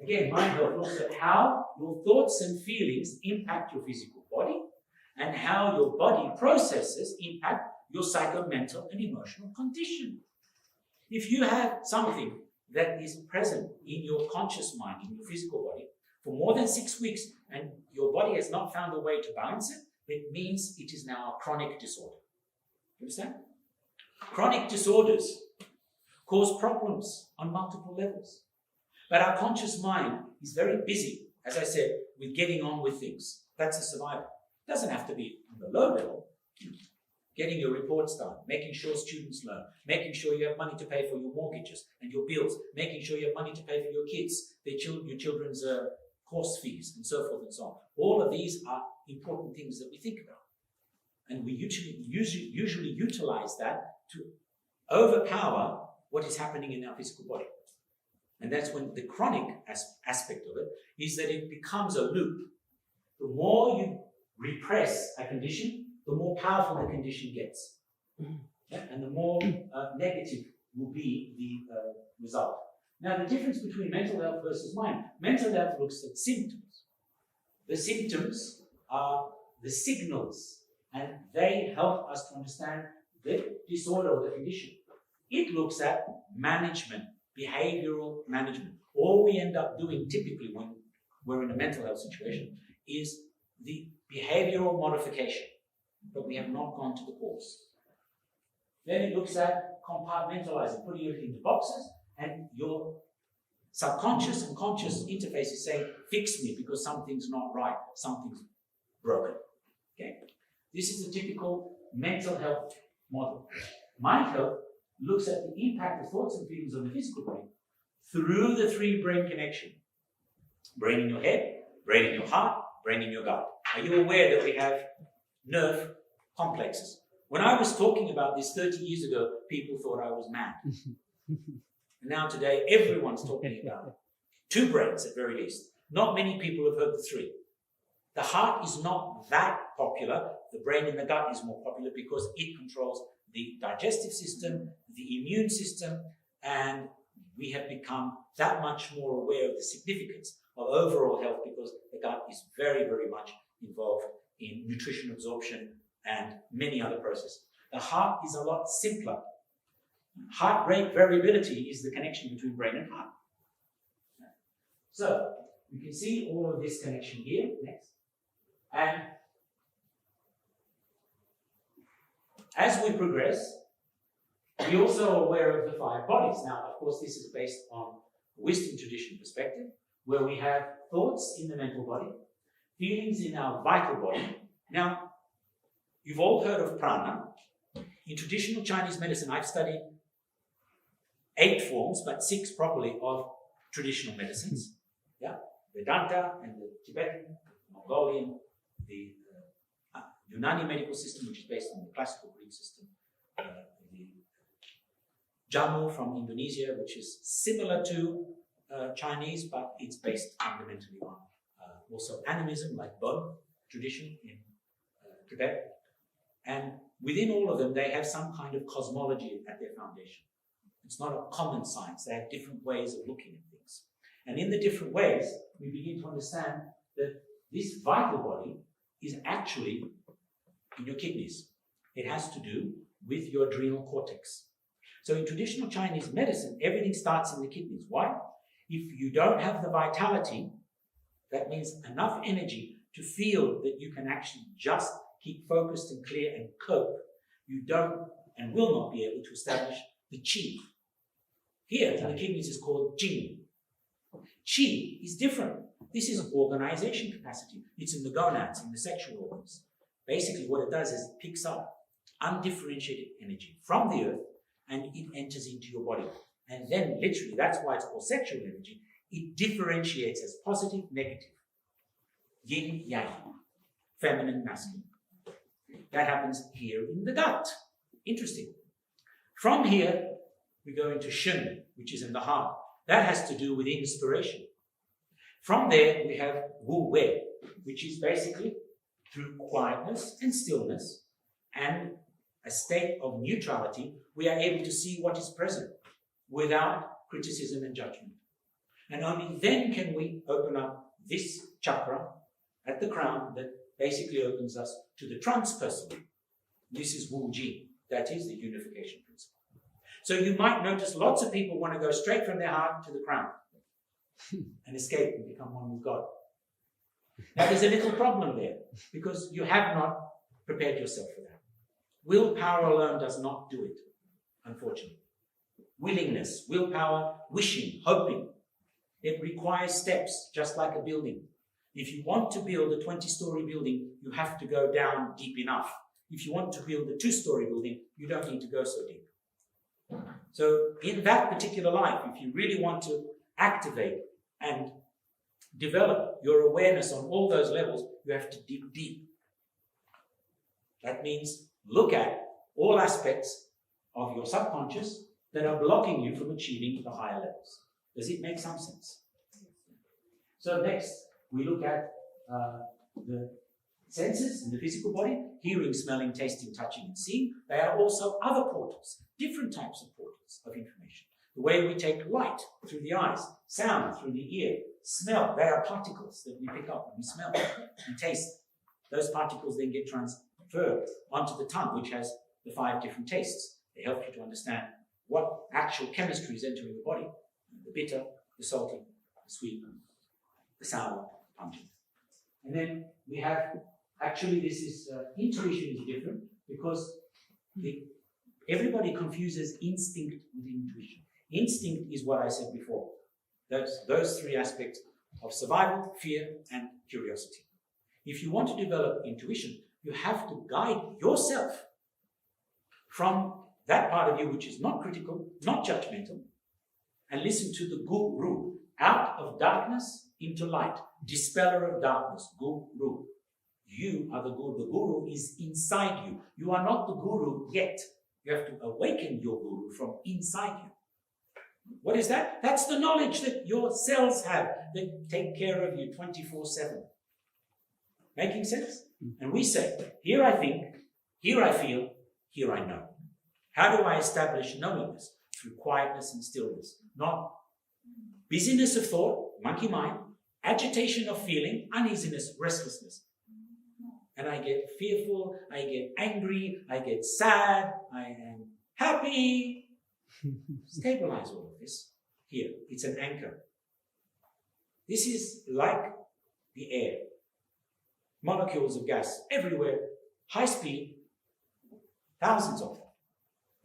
again, Mind Health looks at how your thoughts and feelings impact your physical body and how your body processes impact your psychomental and emotional condition. If you have something that is present in your conscious mind, in your physical body, for more than 6 weeks, and your body has not found a way to balance it, it means it is now a chronic disorder. You understand? Chronic disorders cause problems on multiple levels. But our conscious mind is very busy, as I said, with getting on with things. That's a survival. It doesn't have to be on the low level. Getting your reports done, making sure students learn, making sure you have money to pay for your mortgages and your bills, making sure you have money to pay for your kids, your children's course fees, and so forth and so on. All of these are important things that we think about. And we usually utilize that to overpower what is happening in our physical body. And that's when the chronic aspect of it is that it becomes a loop. The more you repress a condition, the more powerful the condition gets. Yeah? And the more negative will be the result. Now, the difference between mental health versus mind. Mental health looks at symptoms. The symptoms are the signals, and they help us to understand the disorder or the condition. It looks at management, behavioral management. All we end up doing typically when we're in a mental health situation is the behavioral modification, but we have not gone to the cause. Then it looks at compartmentalizing, putting it into boxes, and your subconscious and conscious interface is saying, fix me because something's not right, something's broken. Okay? This is a typical mental health model. Mind health looks at the impact of thoughts and feelings on the physical body through the three brain connection. Brain in your head, brain in your heart, brain in your gut. Are you aware that we have nerve complexes? When I was talking about this 30 years ago, people thought I was mad. And now today, everyone's talking about 2 brains at very least. Not many people have heard the 3. The heart is not that popular. The brain in the gut is more popular because it controls the digestive system, the immune system, and we have become that much more aware of the significance of overall health because the gut is very, very much involved in nutrition absorption and many other processes. The heart is a lot simpler. Heart rate variability is the connection between brain and heart. So, you can see all of this connection here, next. And as we progress, we're also aware of the 5 bodies. Now, of course, this is based on wisdom tradition perspective, where we have thoughts in the mental body, feelings in our vital body. Now, you've all heard of prana. In traditional Chinese medicine, I've studied 8 forms, but 6 properly, of traditional medicines. Yeah, Vedanta and the Tibetan, Mongolian, the Unani medical system, which is based on the classical Greek system, the Jamu from Indonesia, which is similar to Chinese, but it's based fundamentally on also animism, like Bon tradition in Tibet. And within all of them, they have some kind of cosmology at their foundation. It's not a common science. They have different ways of looking at things. And in the different ways, we begin to understand that this vital body is actually in your kidneys. It has to do with your adrenal cortex. So in traditional Chinese medicine, everything starts in the kidneys. Why? If you don't have the vitality, that means enough energy to feel that you can actually just keep focused and clear and cope, you don't and will not be able to establish the qi. Here in the kidneys is called jing. Qi is different. This is organization capacity. It's in the gonads, in the sexual organs. Basically what it does is it picks up undifferentiated energy from the earth and it enters into your body. And then literally, that's why it's called sexual energy, it differentiates as positive, negative, yin, yang, feminine, masculine. That happens here in the gut. Interesting. From here, we go into Shen, which is in the heart. That has to do with inspiration. From there, we have Wu Wei, which is basically through quietness and stillness and a state of neutrality, we are able to see what is present without criticism and judgment. And only then can we open up this chakra at the crown that basically opens us to the transpersonal. This is Wu Ji. That is the unification principle. So you might notice lots of people want to go straight from their heart to the crown and escape and become one with God. Now there's a little problem there because you have not prepared yourself for that. Willpower alone does not do it, unfortunately. Willingness, willpower, wishing, hoping. It requires steps, just like a building. If you want to build a 20-story building, you have to go down deep enough. If you want to build a 2-story building, you don't need to go so deep. So in that particular life, if you really want to activate and develop your awareness on all those levels, you have to dig deep. That means look at all aspects of your subconscious that are blocking you from achieving the higher levels. Does it make some sense? So next, we look at the senses in the physical body: hearing, smelling, tasting, touching, and seeing. They are also other portals, different types of portals of information. The way we take light through the eyes, sound through the ear, smell, they are particles that we pick up when we smell and taste. Those particles then get transferred onto the tongue, which has the 5 different tastes. They help you to understand what actual chemistry is entering the body: the bitter, the salty, the sweet, the sour, pungent. And then we have, actually this is, intuition is different because everybody confuses instinct with intuition. Instinct is what I said before. Those 3 aspects of survival, fear, and curiosity. If you want to develop intuition, you have to guide yourself from that part of you which is not critical, not judgmental, and listen to the guru. Out of darkness into light. Dispeller of darkness, guru. You are the guru. The guru is inside you. You are not the guru yet. You have to awaken your guru from inside you. What is that? That's the knowledge that your cells have that take care of you 24/7. Making sense? And we say, here I think, here I feel, here I know. How do I establish knowingness? Through quietness and stillness. Not busyness of thought, monkey mind, agitation of feeling, uneasiness, restlessness. And I get fearful, I get angry, I get sad, I am happy. Stabilize all of this. Here, it's an anchor. This is like the air. Molecules of gas everywhere, high speed, thousands of them.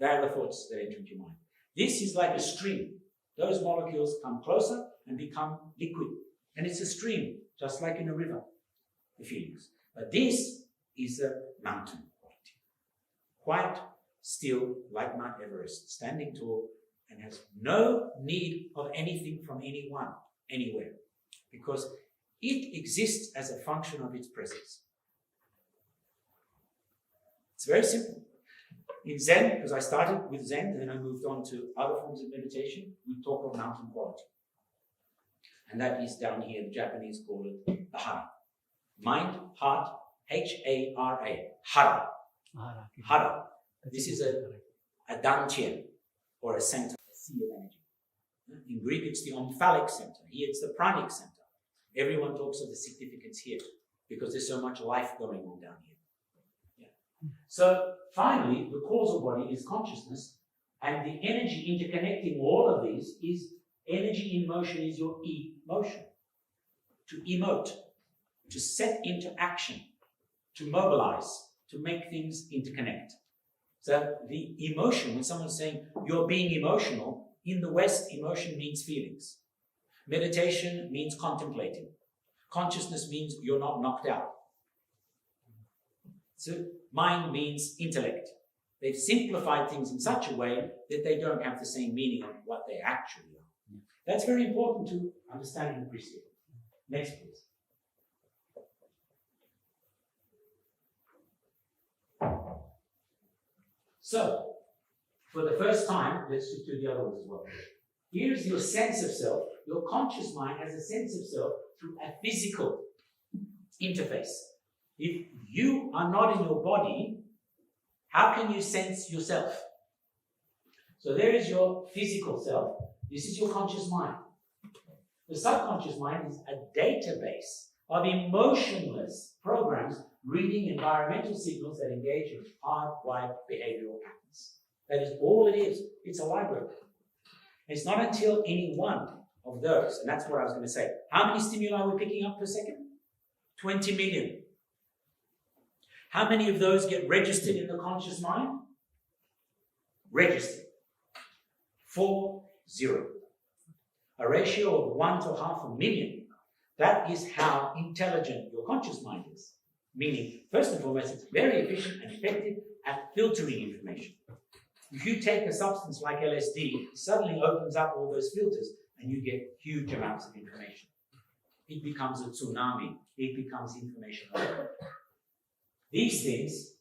They are the thoughts that enter into your mind. This is like a stream. Those molecules come closer and become liquid. And it's a stream, just like in a river, the feelings. But this is a mountain quality. Quiet, still, like Mount Everest, standing tall, and has no need of anything from anyone, anywhere. Because it exists as a function of its presence. It's very simple. In Zen, because I started with Zen, and then I moved on to other forms of meditation, we talk of mountain quality. And that is down here, the Japanese call it the hara. Mind, heart, H-A-R-A, hara. Hara. This is a dantian, or a center, a sea of energy. In Greek, it's the omphalic center. Here, it's the pranic center. Everyone talks of the significance here, because there's so much life going on down here. So finally, the causal body is consciousness, and the energy interconnecting all of these is energy in motion is your emotion. To emote, to set into action, to mobilize, to make things interconnect. So the emotion, when someone's saying you're being emotional, in the West, emotion means feelings. Meditation means contemplating. Consciousness means you're not knocked out. So mind means intellect. They've simplified things in such a way that they don't have the same meaning of what they actually are. That's very important to understand and appreciate. Next, please. So, for the first time, let's just do the other ones as well. Here's your sense of self. Your conscious mind has a sense of self through a physical interface. If you are not in your body, how can you sense yourself? So there is your physical self. This is your conscious mind. The subconscious mind is a database of emotionless programs reading environmental signals that engage in hardwired behavioral patterns. That is all it is. It's a library. It's not until any one of those, and that's what I was going to say. How many stimuli are we picking up per second? 20 million. How many of those get registered in the conscious mind? Registered. 4-0. A ratio of 1 to 500,000. That is how intelligent your conscious mind is. Meaning, first and foremost, it's very efficient and effective at filtering information. If you take a substance like LSD, it suddenly opens up all those filters and you get huge amounts of information. It becomes a tsunami. It becomes information overload. These things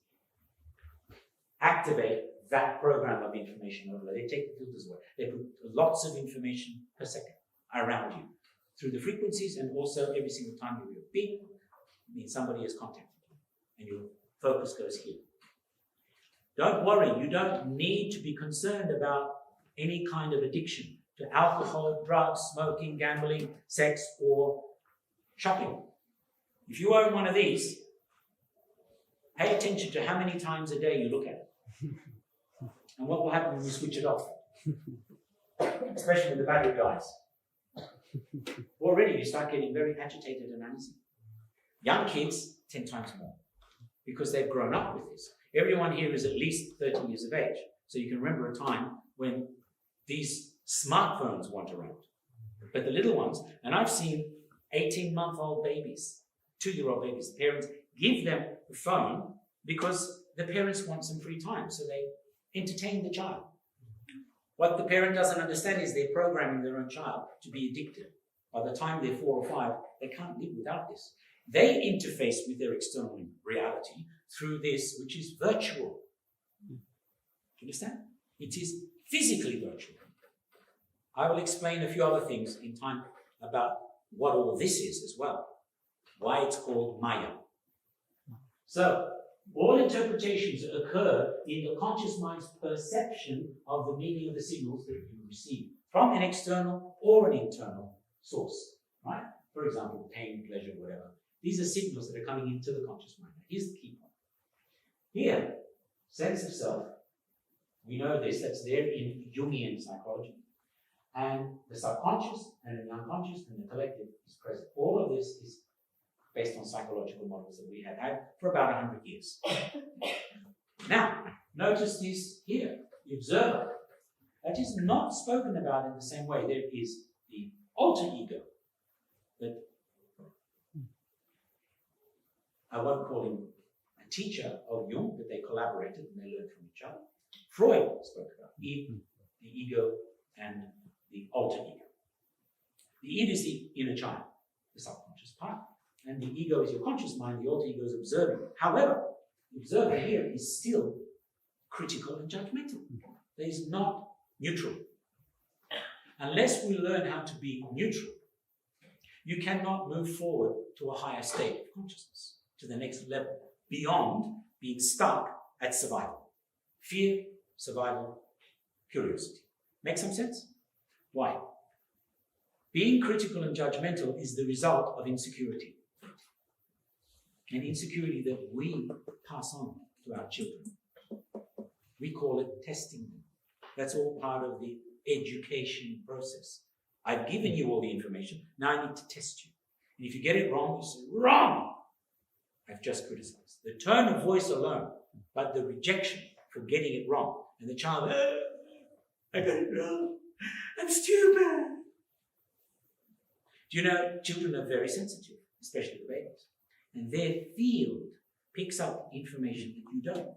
activate that program of information overload. They take the filters away. They put lots of information per second around you through the frequencies, and also every single time you hear a beep, it means somebody has contacted you and your focus goes here. Don't worry, you don't need to be concerned about any kind of addiction to alcohol, drugs, smoking, gambling, sex, or shopping. If you own one of these, pay attention to how many times a day you look at it. And what will happen when you switch it off? Especially when the battery dies. Already you start getting very agitated and uneasy. Young kids, 10 times more, because they've grown up with this. Everyone here is at least 30 years of age. So you can remember a time when these smartphones weren't around. But the little ones, and I've seen 18-month-old babies, 2-year-old babies, the parents give them the phone because the parents want some free time, so they entertain the child. What the parent doesn't understand is they're programming their own child to be addicted. By the time they're 4 or 5, they can't live without this. They interface with their external reality through this, which is virtual. Do you understand? It is physically virtual. I will explain a few other things in time about what all this is as well. Why it's called Maya. So, all interpretations occur in the conscious mind's perception of the meaning of the signals that you receive from an external or an internal source, right? For example, pain, pleasure, whatever. These are signals that are coming into the conscious mind. Here's the key point. Here, sense of self, we know this, that's there in Jungian psychology. And the subconscious and the unconscious and the collective is present. All of this is based on psychological models that we have had for about 100 years. Now, notice this here, the observer. That is not spoken about in the same way. There is the alter ego that I won't call him a teacher of Jung, but they collaborated and they learned from each other. Freud spoke about the ego and the alter ego. The id is the inner child, the subconscious part. And the ego is your conscious mind, the alter ego is observing. However, the observer here is still critical and judgmental. There is not neutral. Unless we learn how to be neutral, you cannot move forward to a higher state of consciousness, to the next level, beyond being stuck at survival. Fear, survival, curiosity. Make some sense? Why? Being critical and judgmental is the result of insecurity. An insecurity that we pass on to our children. We call it testing them. That's all part of the education process. I've given you all the information, now I need to test you. And if you get it wrong, you say, wrong! I've just criticized. The tone of voice alone, but the rejection for getting it wrong. And the child, I got it wrong. I'm stupid. Do you know, children are very sensitive, especially the babies. And their field picks up information that you don't.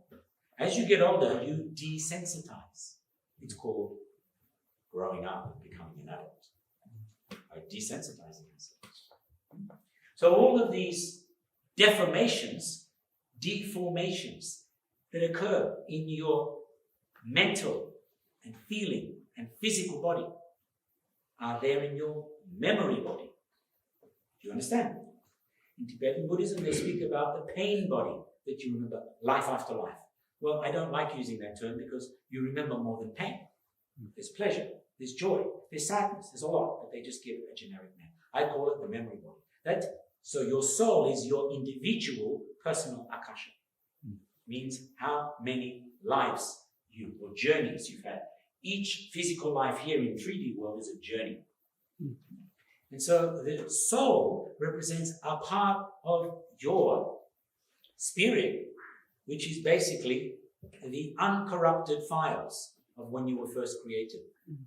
As you get older, you desensitize. It's called growing up and becoming an adult. By desensitizing ourselves. So all of these deformations that occur in your mental and feeling and physical body are there in your memory body. Do you understand? In Tibetan Buddhism, they speak about the pain body that you remember, life after life. Well, I don't like using that term because you remember more than pain. There's pleasure, there's joy, there's sadness, there's a lot, but they just give a generic name. I call it the memory body. So your soul is your individual personal akasha. Means how many lives you, or journeys you've had. Each physical life here in 3D world is a journey. And so the soul represents a part of your spirit, which is basically the uncorrupted files of when you were first created,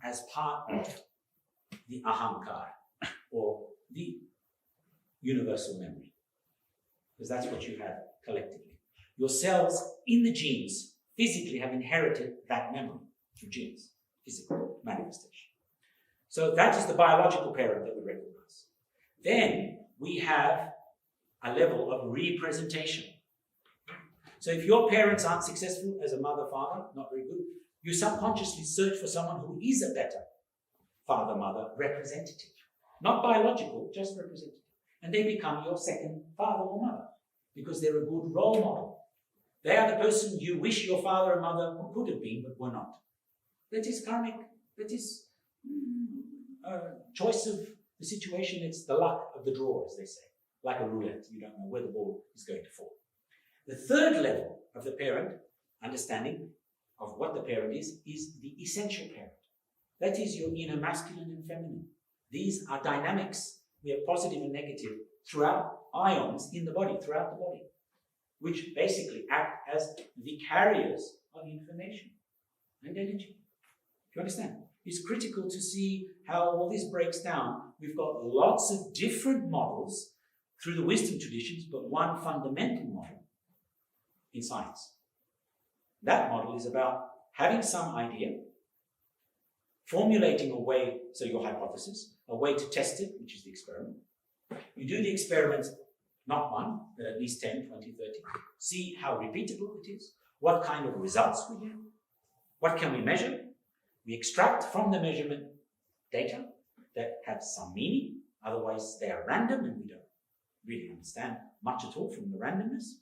as part of the ahankara, or the universal memory. Because that's what you have collectively. Your cells in the genes physically have inherited that memory through genes, physical manifestation. So that is the biological parent that we recognize. Then we have a level of representation. So if your parents aren't successful as a mother, father, not very good, you subconsciously search for someone who is a better father, mother, representative. Not biological, just representative. And they become your second father or mother because they're a good role model. They are the person you wish your father and mother could have been but were not. That is karmic. That is a choice of the situation. It's the luck of the draw, as they say. Like a roulette. You don't know where the ball is going to fall. The third level of the parent, understanding of what the parent is the essential parent. That is your inner masculine and feminine. These are dynamics. We have positive and negative throughout ions in the body, throughout the body, which basically act as the carriers of information and energy. Do you understand? It's critical to see how all this breaks down. We've got lots of different models through the wisdom traditions, but one fundamental model in science. That model is about having some idea, formulating a way, so your hypothesis, a way to test it, which is the experiment. You do the experiment, not one, but at least 10, 20, 30. See how repeatable it is, what kind of results we get, what can we measure. We extract from the measurement data that have some meaning, otherwise they are random and we don't really understand much at all from the randomness.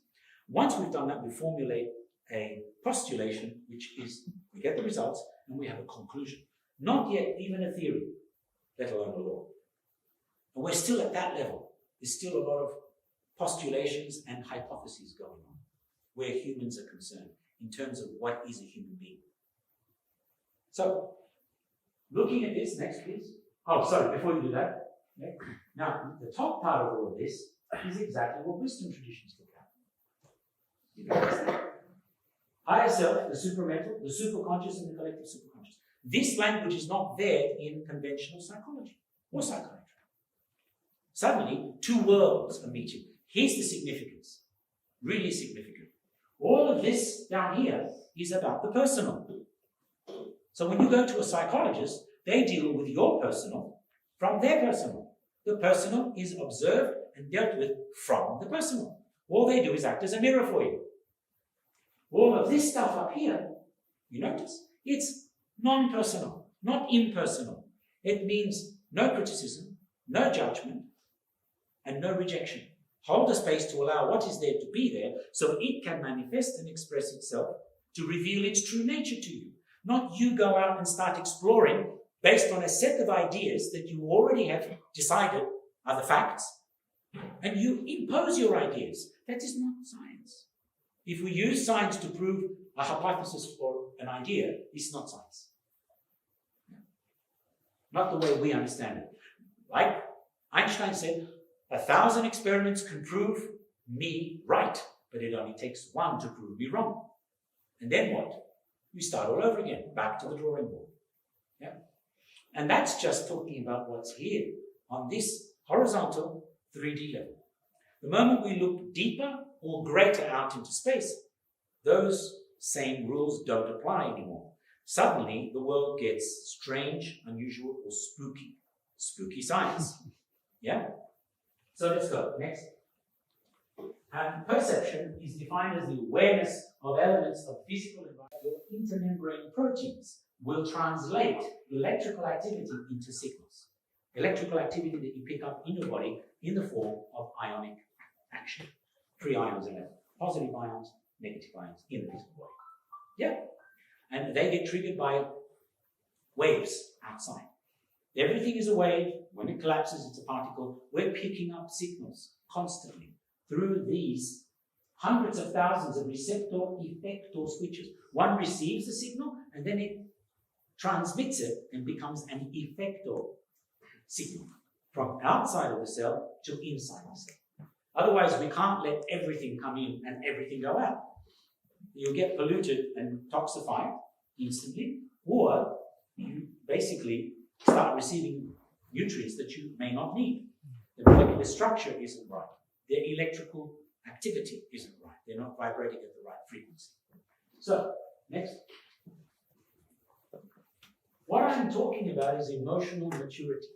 Once we've done that, we formulate a postulation, which is, we get the results and we have a conclusion. Not yet even a theory, let alone a law. And we're still at that level. There's still a lot of postulations and hypotheses going on where humans are concerned in terms of what is a human being. So, looking at this, next please. Oh, sorry, before you do that. Okay. Now, the top part of all of this is exactly what wisdom traditions look at. You can understand. Higher self, the supramental, the superconscious, and the collective superconscious. This language is not there in conventional psychology or psychiatry. Suddenly, two worlds are meeting. Here's the significance, really significant. All of this down here is about the personal. So when you go to a psychologist, they deal with your personal from their personal. The personal is observed and dealt with from the personal. All they do is act as a mirror for you. All of this stuff up here, you notice, it's non-personal, not impersonal. It means no criticism, no judgment, and no rejection. Hold the space to allow what is there to be there so it can manifest and express itself to reveal its true nature to you. Not you go out and start exploring based on a set of ideas that you already have decided are the facts, and you impose your ideas. That is not science. If we use science to prove a hypothesis or an idea, it's not science. Not the way we understand it. Like Einstein said, 1,000 experiments can prove me right, but it only takes one to prove me wrong. And then what? We start all over again, back to the drawing board. Yeah? And that's just talking about what's here on this horizontal 3D level. The moment we look deeper or greater out into space, those same rules don't apply anymore. Suddenly, the world gets strange, unusual, or spooky. Spooky science. Yeah? So let's go. Next. And perception is defined as the awareness of elements of physical environment. Your intermembrane proteins will translate electrical activity into signals. Electrical activity that you pick up in your body in the form of ionic action. 3 ions in it. Positive ions, negative ions in the physical body. Yeah? And they get triggered by waves outside. Everything is a wave. When it collapses, it's a particle. We're picking up signals constantly through these hundreds of thousands of receptor-effector switches. One receives the signal and then it transmits it and becomes an effector signal from outside of the cell to inside the cell. Otherwise, we can't let everything come in and everything go out. You'll get polluted and toxified instantly, or you basically start receiving nutrients that you may not need. The molecular structure isn't right. Their electrical activity isn't right. They're not vibrating at the right frequency. So, next. What I'm talking about is emotional maturity.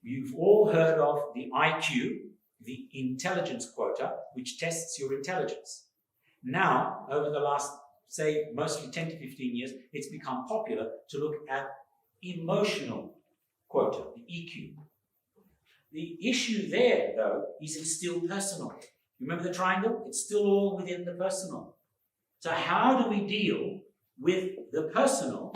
You've all heard of the IQ, the intelligence quota, which tests your intelligence. Now, over the last, say, mostly 10 to 15 years, it's become popular to look at emotional quota, the EQ. The issue there, though, is it's still personal. Remember the triangle? It's still all within the personal. So how do we deal with the personal?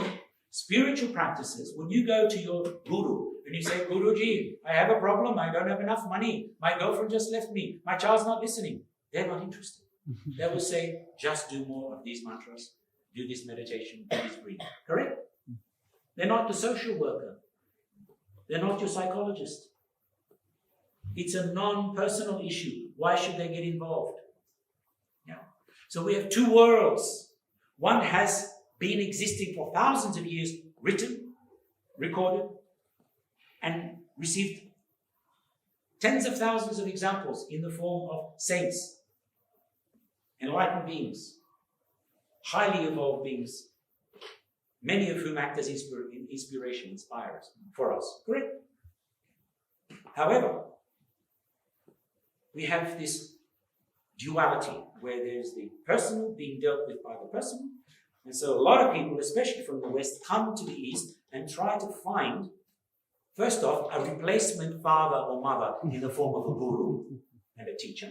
Spiritual practices, when you go to your guru and you say, Guruji, I have a problem, I don't have enough money, my girlfriend just left me, my child's not listening, they're not interested. They will say, just do more of these mantras, do this meditation, do this breathing. Correct? They're not the social worker. They're not your psychologist. It's a non-personal issue. Why should they get involved? Yeah. So we have two worlds. One has been existing for thousands of years, written, recorded, and received tens of thousands of examples in the form of saints, enlightened beings, highly evolved beings, many of whom act as inspiration, inspirers for us. Correct? However, we have this duality where there's the personal being dealt with by the personal. And so a lot of people, especially from the West, come to the East and try to find, first off, a replacement father or mother in the form of a guru and a teacher.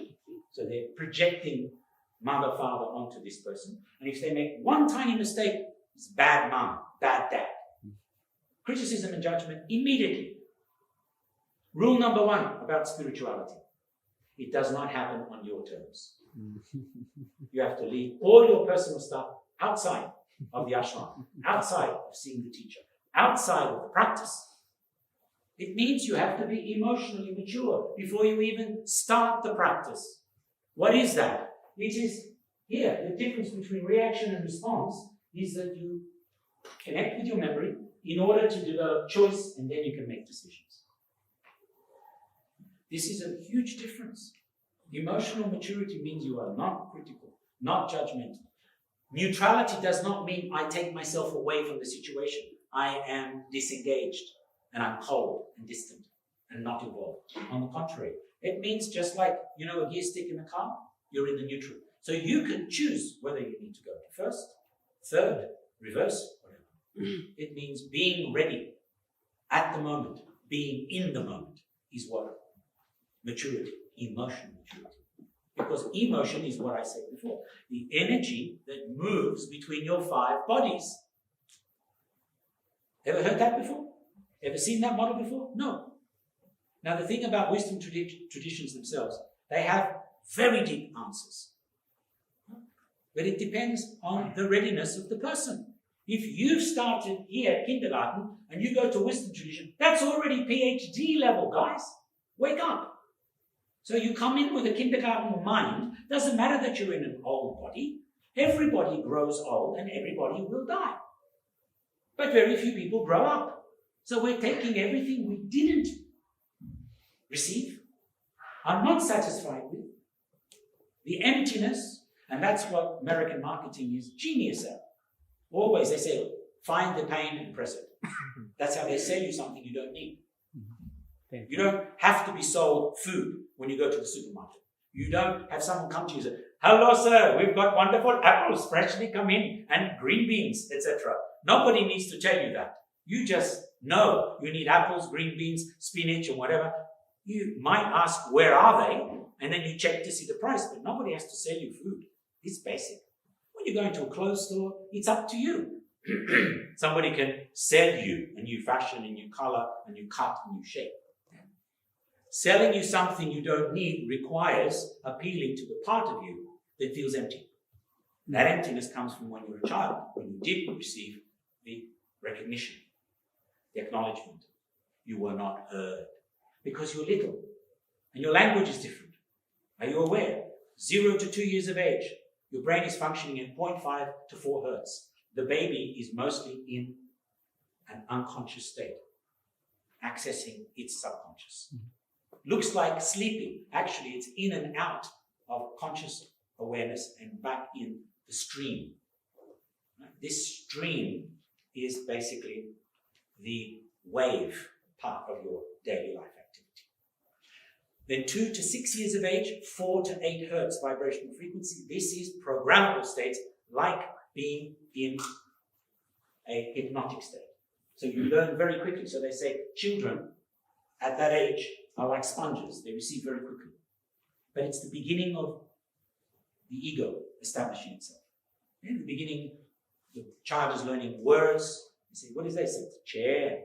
So they're projecting mother, father onto this person. And if they make one tiny mistake, it's bad mom, bad dad. Criticism and judgment immediately. Rule number one about spirituality. It does not happen on your terms. You have to leave all your personal stuff outside of the ashram, outside of seeing the teacher, outside of the practice. It means you have to be emotionally mature before you even start the practice. What is that? It is here, the difference between reaction and response is that you connect with your memory in order to develop choice, and then you can make decisions. This is a huge difference. Emotional maturity means you are not critical, not judgmental. Neutrality does not mean I take myself away from the situation. I am disengaged and I'm cold and distant and not involved. On the contrary, it means just like, a gear stick in a car, you're in the neutral. So you can choose whether you need to go first, third, reverse, whatever. It means being ready at the moment, being in the moment is what maturity, emotional maturity. Because emotion is what I said before, the energy that moves between your 5 bodies. Ever heard that before? Ever seen that model before? No. Now the thing about wisdom traditions themselves, they have very deep answers. But it depends on the readiness of the person. If you've started here at kindergarten and you go to wisdom tradition, that's already PhD level, guys. Wake up. So you come in with a kindergarten mind. Doesn't matter that you're in an old body. Everybody grows old and everybody will die. But very few people grow up. So we're taking everything we didn't receive, are not satisfied with, the emptiness, and that's what American marketing is genius at. Always they say, find the pain and press it. That's how they sell you something you don't need. You don't have to be sold food when you go to the supermarket. You don't have someone come to you and say, hello sir, we've got wonderful apples freshly come in and green beans, etc. Nobody needs to tell you that. You just know you need apples, green beans, spinach and whatever. You might ask, where are they? And then you check to see the price, but nobody has to sell you food. It's basic. When you go into a clothes store, it's up to you. Somebody can sell you a new fashion, a new color, a new cut, a new shape. Selling you something you don't need requires appealing to the part of you that feels empty. That emptiness comes from when you were a child, when you didn't receive the recognition, the acknowledgement. You were not heard because you're little and your language is different. Are you aware? 0 to 2 years of age, your brain is functioning at 0.5 to 4 hertz. The baby is mostly in an unconscious state, accessing its subconscious. Looks like sleeping. Actually, it's in and out of conscious awareness and back in the stream. This stream is basically the wave part of your daily life activity. Then 2 to 6 years of age, 4 to 8 hertz vibrational frequency. This is programmable states like being in a hypnotic state. So you learn very quickly. So they say children at that age are like sponges. They receive very quickly. But it's the beginning of the ego establishing itself. In the beginning, the child is learning words. You say, what is that? It's chair,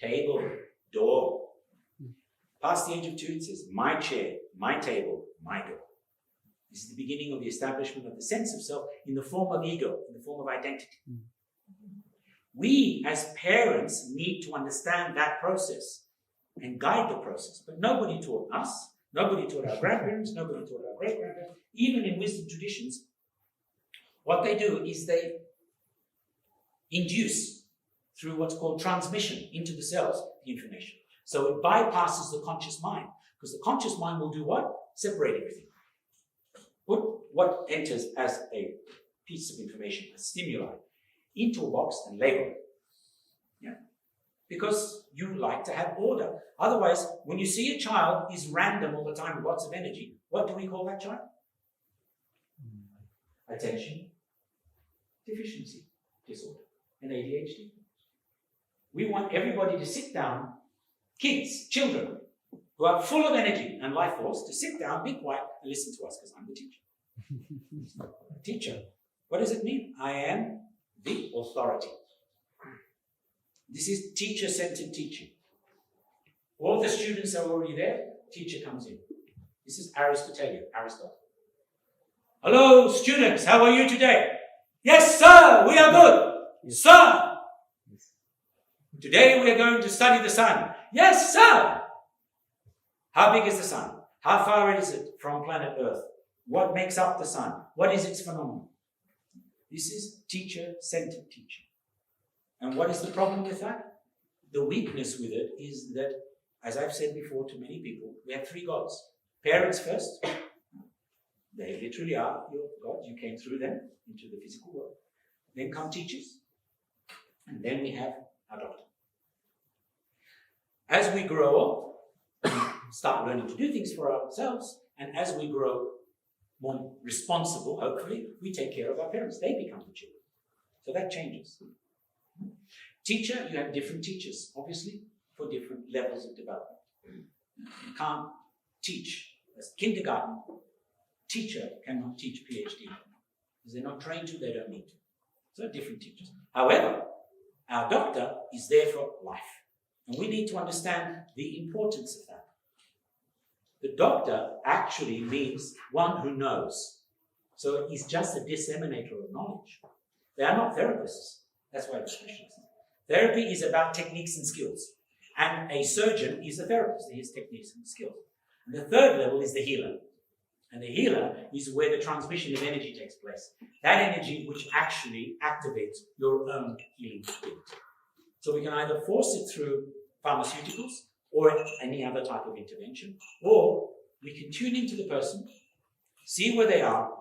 table, door. Past the age of 2, it says, my chair, my table, my door. This is the beginning of the establishment of the sense of self in the form of ego, in the form of identity. We, as parents, need to understand that process and guide the process. But nobody taught us, nobody taught our grandparents, nobody taught our great-grandparents. Even in wisdom traditions, what they do is they induce, through what's called transmission into the cells, the information. So it bypasses the conscious mind, because the conscious mind will do what? Separate everything. Put what enters as a piece of information, a stimuli, into a box and label it. Yeah. Because you like to have order. Otherwise, when you see a child is random all the time with lots of energy, what do we call that child? Attention deficiency disorder, an ADHD. We want everybody to sit down, kids, children, who are full of energy and life force, to sit down, be quiet, and listen to us, because I'm the teacher. Teacher. What does it mean? I am the authority. This is teacher-centered teaching. All the students are already there. Teacher comes in. This is Aristotelian, Aristotle. Hello, students. How are you today? Yes, sir. We are good. Yes. Sir. Yes. Today we are going to study the sun. Yes, sir. How big is the sun? How far is it from planet Earth? What makes up the sun? What is its phenomenon? This is teacher-centered teaching. And what is the problem with that? The weakness with it is that, as I've said before to many people, we have 3 gods. Parents first. They literally are your gods. You came through them into the physical world. Then come teachers. And then we have our doctor. As we grow up, start learning to do things for ourselves, and as we grow more responsible, hopefully, we take care of our parents. They become the children. So that changes. Teacher, you have different teachers, obviously, for different levels of development. You can't teach. As kindergarten, teacher cannot teach PhD. Because they're not trained to, they don't need to. So different teachers. However, our doctor is there for life. And we need to understand the importance of that. The doctor actually means one who knows. So he's just a disseminator of knowledge. They are not therapists. That's why they're specialists. Therapy is about techniques and skills. And a surgeon is a therapist. He has techniques and skills. And the third level is the healer. And the healer is where the transmission of energy takes place. That energy which actually activates your own healing ability. So we can either force it through pharmaceuticals or any other type of intervention, or we can tune into the person, see where they are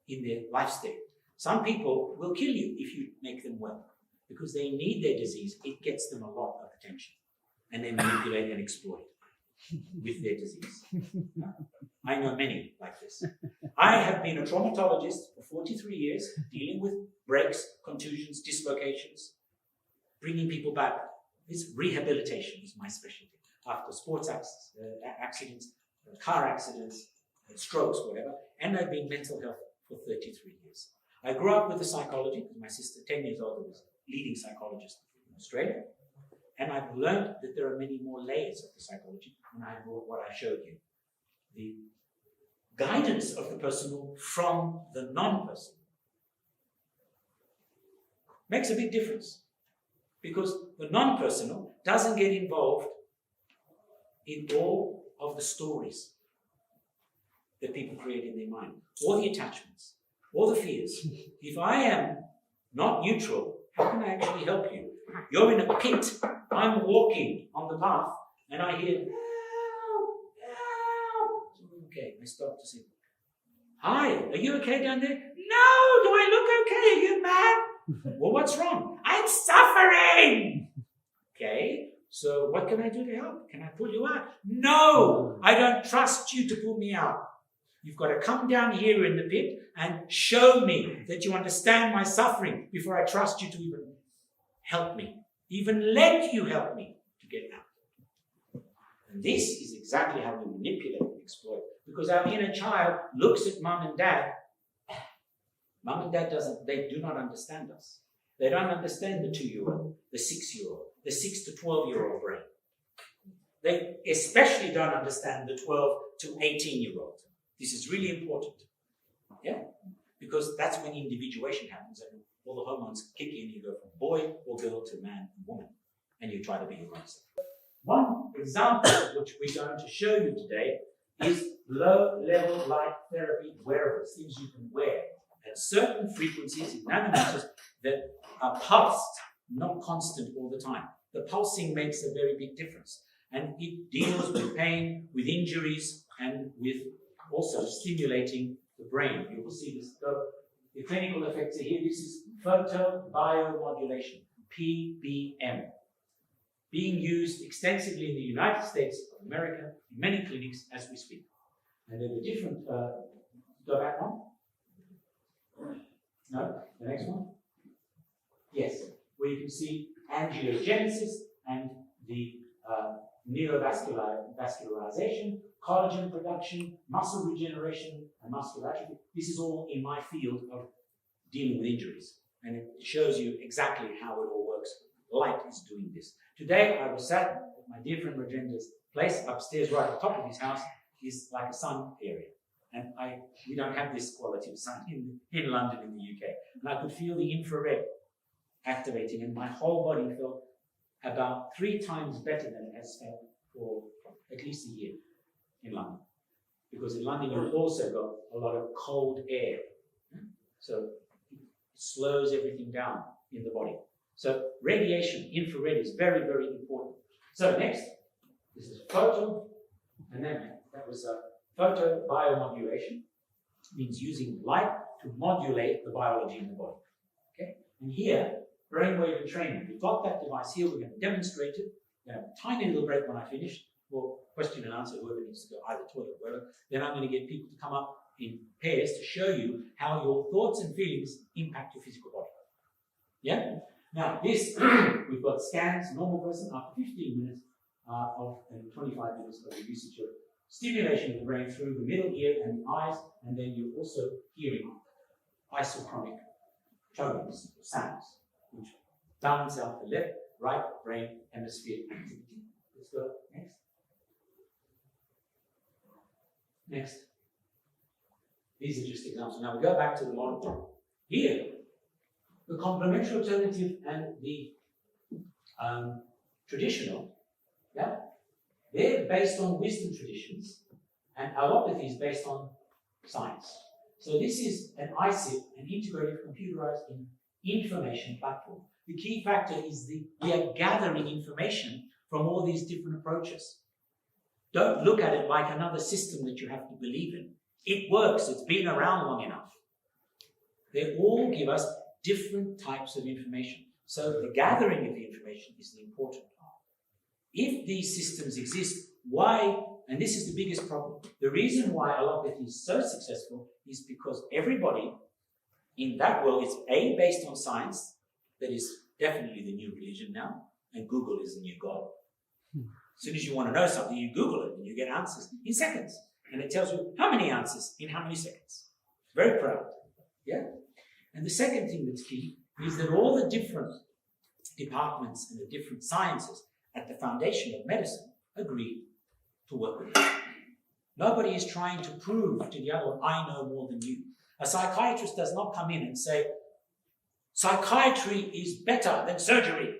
in their life state. Some people will kill you if you make them well, because they need their disease. It gets them a lot of attention, and they manipulate and exploit with their disease. I know many like this. I have been a traumatologist for 43 years, dealing with breaks, contusions, dislocations, bringing people back. This rehabilitation is my specialty. After sports accidents, car accidents, strokes, whatever, and I've been mental health for 33 years. I grew up with the psychology, because my sister, 10 years old, was a leading psychologist in Australia. And I've learned that there are many more layers of the psychology when I brought what I showed you. The guidance of the personal from the non-personal makes a big difference, because the non-personal doesn't get involved in all of the stories that people create in their mind, or the attachments, or the fears. If I am not neutral, how can I actually help you? You're in a pit, I'm walking on the path, and I hear, help, help. Okay, I stop to say, hi, are you okay down there? No, do I look okay? Are you mad? Well, what's wrong? I'm suffering. Okay, so what can I do to help? Can I pull you out? No, I don't trust you to pull me out. You've got to come down here in the pit and show me that you understand my suffering before I trust you to even help me, even let you help me to get out. And this is exactly how we manipulate and exploit, because our inner child looks at mum and dad. Mum and dad they do not understand us. They don't understand the 2-year-old, the 6-year-old, the 6 to 12-year-old brain. They especially don't understand the 12 to 18-year-old. This is really important, yeah? Because that's when individuation happens and all the hormones kick in. You go from boy or girl to man and woman, and you try to be your own self. One example, which we're going to show you today, is low-level light therapy wearables, things you can wear at certain frequencies in nanometers that are pulsed, not constant all the time. The pulsing makes a very big difference, and it deals with pain, with injuries, and with also stimulating the brain. You will see this. The clinical effects are here. This is photobiomodulation, PBM, being used extensively in the United States of America, in many clinics as we speak. And there are different, go back one. No, the next one. Yes, where you can see angiogenesis and the neurovascularization, collagen production, muscle regeneration, and muscular atrophy. This is all in my field of dealing with injuries. And it shows you exactly how it all works. Light is doing this. Today, I was sat at my dear friend Rajendra's place upstairs, right at the top of his house, is like a sun area. And we don't have this quality of sun in London, in the UK. And I could feel the infrared activating, and my whole body felt about 3 times better than it has felt for at least a year in London. Because in London, you've also got a lot of cold air. So it slows everything down in the body. So radiation, infrared, is very, very important. So next, this is photo, and then that was photobiomodulation, means using light to modulate the biology in the body. Okay, and here, brainwave entrainment. We've got that device here. We're going to demonstrate it. We're going to have a tiny little break when I finish for question and answer, whoever needs to go, either toilet or wherever. Then I'm going to get people to come up in pairs to show you how your thoughts and feelings impact your physical body. Yeah? Now, this, we've got scans, normal person, after 15 minutes and 25 minutes of the usage of stimulation of the brain through the middle ear and the eyes, and then you're also hearing isochromic tones, sounds, which balance out the left, right brain hemisphere activity. Let's go next. Next. These are just examples. Now we go back to the modern one. Here, the complementary alternative and the traditional, yeah, they're based on wisdom traditions, and allopathy is based on science. So this is an ICIP, an integrated computerized information platform. The key factor is we are gathering information from all these different approaches. Don't look at it like another system that you have to believe in. It works, it's been around long enough. They all give us different types of information. So the gathering of the information is the important part. If these systems exist, why, and this is the biggest problem, the reason why allopathy is so successful is because everybody in that world is A, based on science, that is definitely the new religion now, and Google is the new God. As soon as you want to know something, you Google it and you get answers in seconds. And it tells you how many answers in how many seconds. Very proud. Yeah? And the second thing that's key is that all the different departments and the different sciences at the foundation of medicine agree to work with it. Nobody is trying to prove to the other one, I know more than you. A psychiatrist does not come in and say, psychiatry is better than surgery.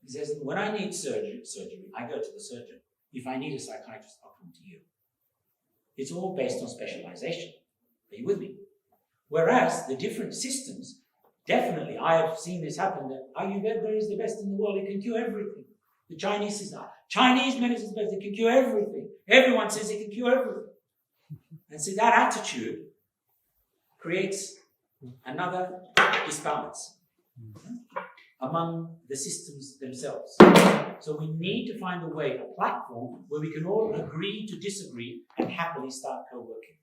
He says, when I need surgery, I go to the surgeon. If I need a psychiatrist, I'll come to you. It's all based on specialization. Are you with me? Whereas the different systems, definitely, I have seen this happen, that Ayurveda is the best in the world, it can cure everything. The Chinese says, Chinese medicine is best, it can cure everything. Everyone says it can cure everything. And so that attitude creates another disbalance among the systems themselves. So we need to find a way, a platform, where we can all agree to disagree and happily start co-working.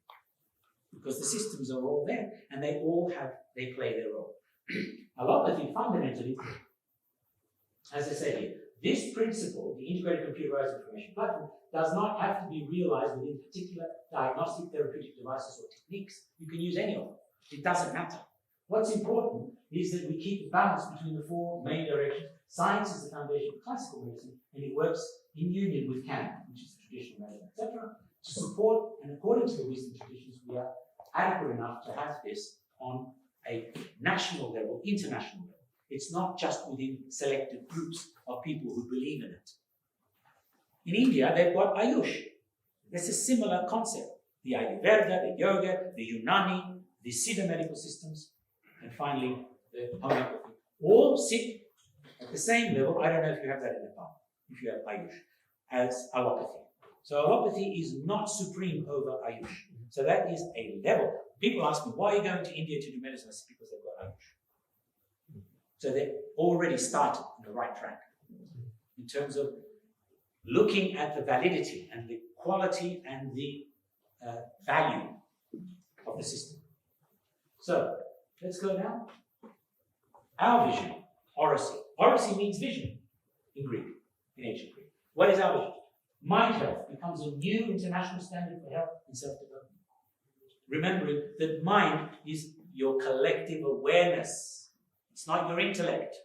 Because the systems are all there, and they play their role. Allopathy fundamentally, as I say here, this principle, the integrated computerized information platform, does not have to be realized within particular diagnostic therapeutic devices or techniques. You can use any of them. It doesn't matter. What's important is that we keep a balance between the four main directions. Science is the foundation of classical medicine, and it works in union with canon, which is the traditional medicine, etc., to support, and according to the wisdom traditions, we are adequate enough to have this on a national level, international level. It's not just within selected groups of people who believe in it. In India, they've got Ayush. That's a similar concept. The Ayurveda, the Yoga, the Unani, the Siddha medical systems, and finally, the homeopathy, all sit at the same level. I don't know if you have that in Nepal, if you have Ayush, as allopathy. So allopathy is not supreme over Ayush. So that is a level. People ask me, why are you going to India to do medicine? I said, because they've got Ayush. So they've already started on the right track in terms of looking at the validity and the quality and the value of the system. So let's go now. Our vision, oracy. Oracy means vision in Greek, in ancient Greek. What is our vision? Mind health becomes a new international standard for health and self-development. Remembering that mind is your collective awareness. It's not your intellect.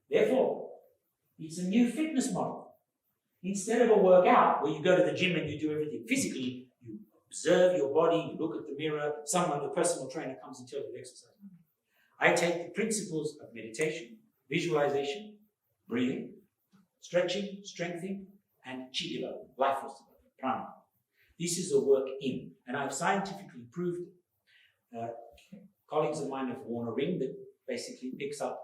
Therefore, it's a new fitness model. Instead of a workout where you go to the gym and you do everything physically, you observe your body, you look at the mirror, the personal trainer comes and tells you to exercise. I take the principles of meditation, visualization, breathing, stretching, strengthening, and chi development, life force development, prana. This is a work in, and I've scientifically proved it. Colleagues of mine have worn a ring that basically picks up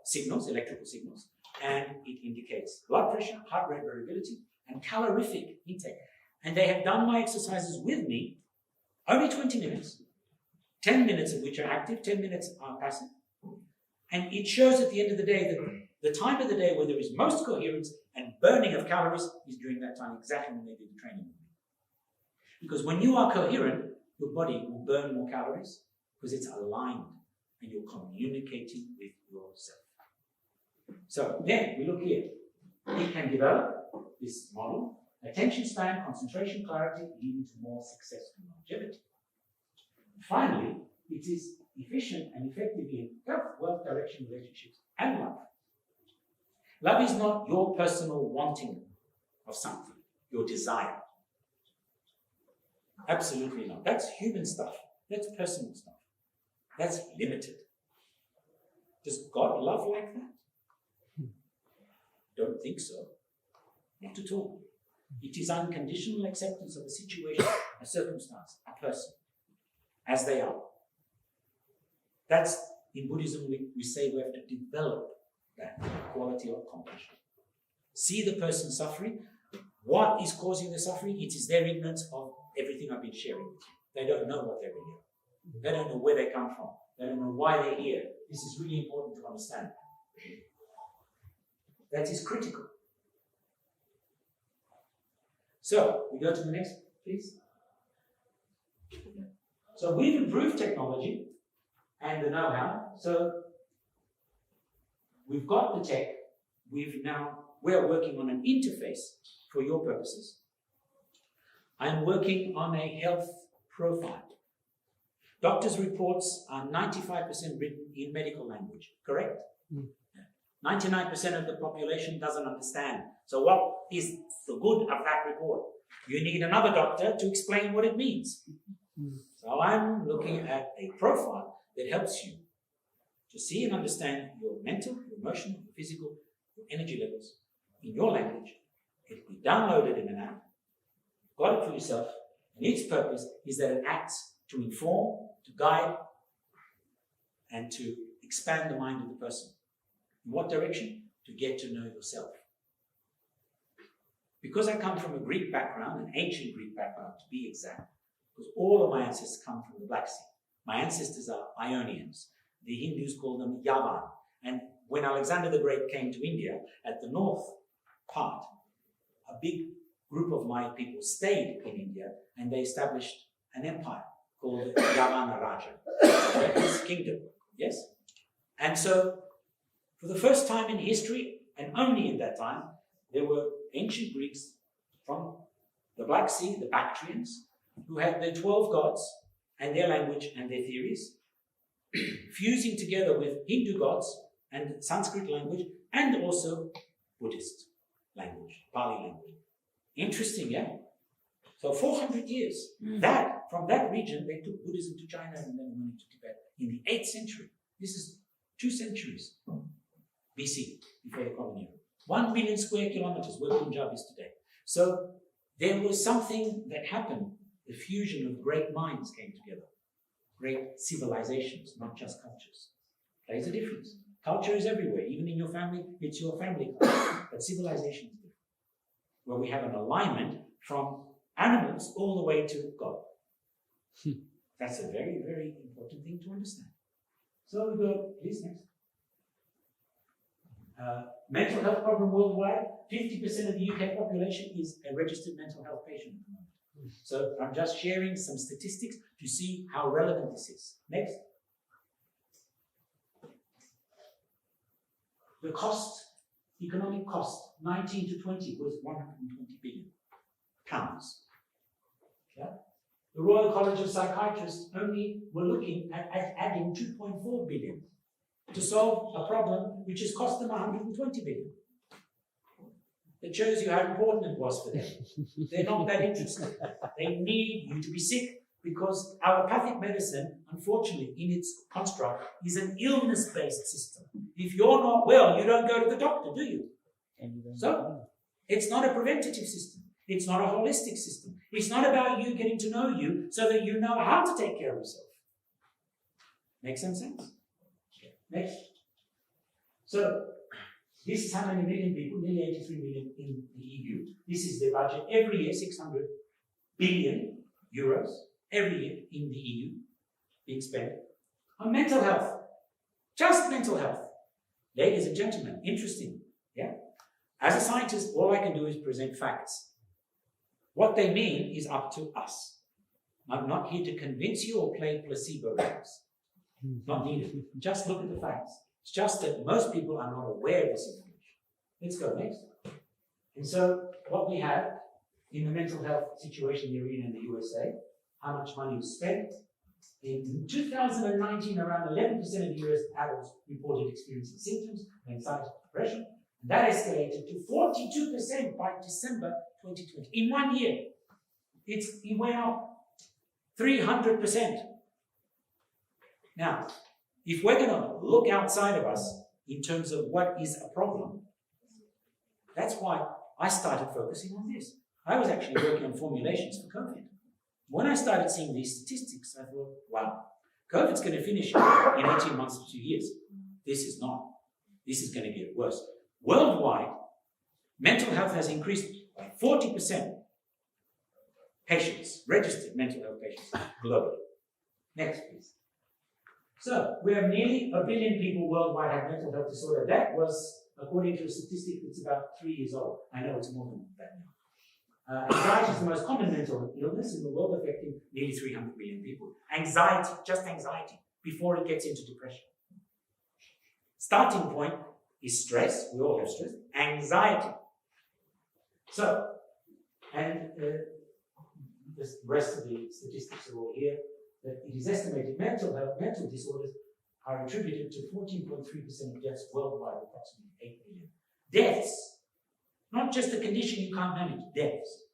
signals, electrical signals, and it indicates blood pressure, heart rate variability, and calorific intake. And they have done my exercises with me, only 20 minutes, 10 minutes of which are active, 10 minutes are passive. And it shows at the end of the day that the time of the day where there is most coherence and burning of calories is during that time, exactly when they do the training with me. Because when you are coherent, your body will burn more calories because it's aligned and you're communicating with yourself. So then we look here. It can develop this model, attention span, concentration, clarity, leading to more success and longevity. And finally, it is efficient and effective in health, wealth, direction, relationships, and love. Love is not your personal wanting of something, your desire. Absolutely not. That's human stuff. That's personal stuff. That's limited. Does God love like that? Don't think so. Not at all. It is unconditional acceptance of a situation, a circumstance, a person, as they are. That's, in Buddhism, we say we have to develop that quality of compassion. See the person suffering. What is causing the suffering? It is their ignorance of everything I've been sharing with you. They don't know what they really are. They don't know where they come from. They don't know why they're here. This is really important to understand. That is critical. So, we go to the next, please. So we've improved technology and the know-how. So we've got the tech. We're working on an interface for your purposes. I'm working on a health profile. Doctors' reports are 95% written in medical language, correct? 99% of the population doesn't understand. So what is the good of that report? You need another doctor to explain what it means. So I'm looking at a profile that helps you to see and understand your mental, your emotional, your physical, your energy levels in your language. It will be downloaded in an app. You've got it for yourself. And its purpose is that it acts to inform, to guide, and to expand the mind of the person. In what direction? To get to know yourself. Because I come from a Greek background, an ancient Greek background to be exact, because all of my ancestors come from the Black Sea. My ancestors are Ionians. The Hindus call them Yavan. And when Alexander the Great came to India, at the north part, a big group of my people stayed in India and they established an empire called the Yavana Raja, his kingdom. Yes? And so, for the first time in history, and only in that time, there were ancient Greeks from the Black Sea, the Bactrians, who had their 12 gods and their language and their theories, fusing together with Hindu gods and Sanskrit language, and also Buddhist language, Pali language. Interesting, yeah? So 400 years. From that region, they took Buddhism to China and then went into Tibet in the 8th century. This is 2 centuries BC, before the Common Era. 1 million square kilometers, where Punjab is today. So there was something that happened. The fusion of great minds came together. Great civilizations, not just cultures. There's a difference. Culture is everywhere. Even in your family, it's your family culture. But civilization is different. Where we have an alignment from animals all the way to God. That's a very, very important thing to understand. So we go, please, next. Mental health problem worldwide, 50% of the UK population is a registered mental health patient at the moment. So I'm just sharing some statistics to see how relevant this is. Next. The cost, economic cost, 19 to 20 was 120 billion pounds. Okay? The Royal College of Psychiatrists only were looking at adding 2.4 billion to solve a problem which has cost them 120 billion. It shows you how important it was for them. They're not that interested. They need you to be sick because allopathic medicine, unfortunately, in its construct, is an illness-based system. If you're not well, you don't go to the doctor, do you? So, it's not a preventative system. It's not a holistic system. It's not about you getting to know you so that you know how to take care of yourself. Make some sense? Next. So, this is how many million people, nearly 83 million in the EU. This is their budget every year, 600 billion euros every year in the EU being spent on mental health. Just mental health. Ladies and gentlemen, interesting. Yeah? As a scientist, all I can do is present facts. What they mean is up to us. I'm not here to convince you or play placebo games. Not needed. Just look at the facts. It's just that most people are not aware of this information. Let's go next. And so what we have in the mental health situation here in the USA, how much money was spent. In 2019, around 11% of US adults reported experiencing symptoms of anxiety and depression. And that escalated to 42% by December 2020. In 1 year, it went up 300%. Now, if we're going to look outside of us in terms of what is a problem, that's why I started focusing on this. I was actually working on formulations for COVID. When I started seeing these statistics, I thought, wow, COVID's going to finish in 18 months to 2 years. This is not. This is going to get worse. Worldwide, mental health has increased by 40%. Patients, registered mental health patients, globally. Next, please. So, we have nearly 1 billion people worldwide have mental health disorder. That was, according to a statistic, that's about 3 years old. I know it's more than that now. Anxiety is the most common mental illness in the world, affecting nearly 300 million people. Anxiety, just anxiety, before it gets into depression. Starting point is stress. We all have stress. Anxiety. So, and the rest of the statistics are all here. that it is estimated mental disorders are attributed to 14.3% of deaths worldwide, approximately 8 million. Deaths, not just a condition you can't manage, deaths.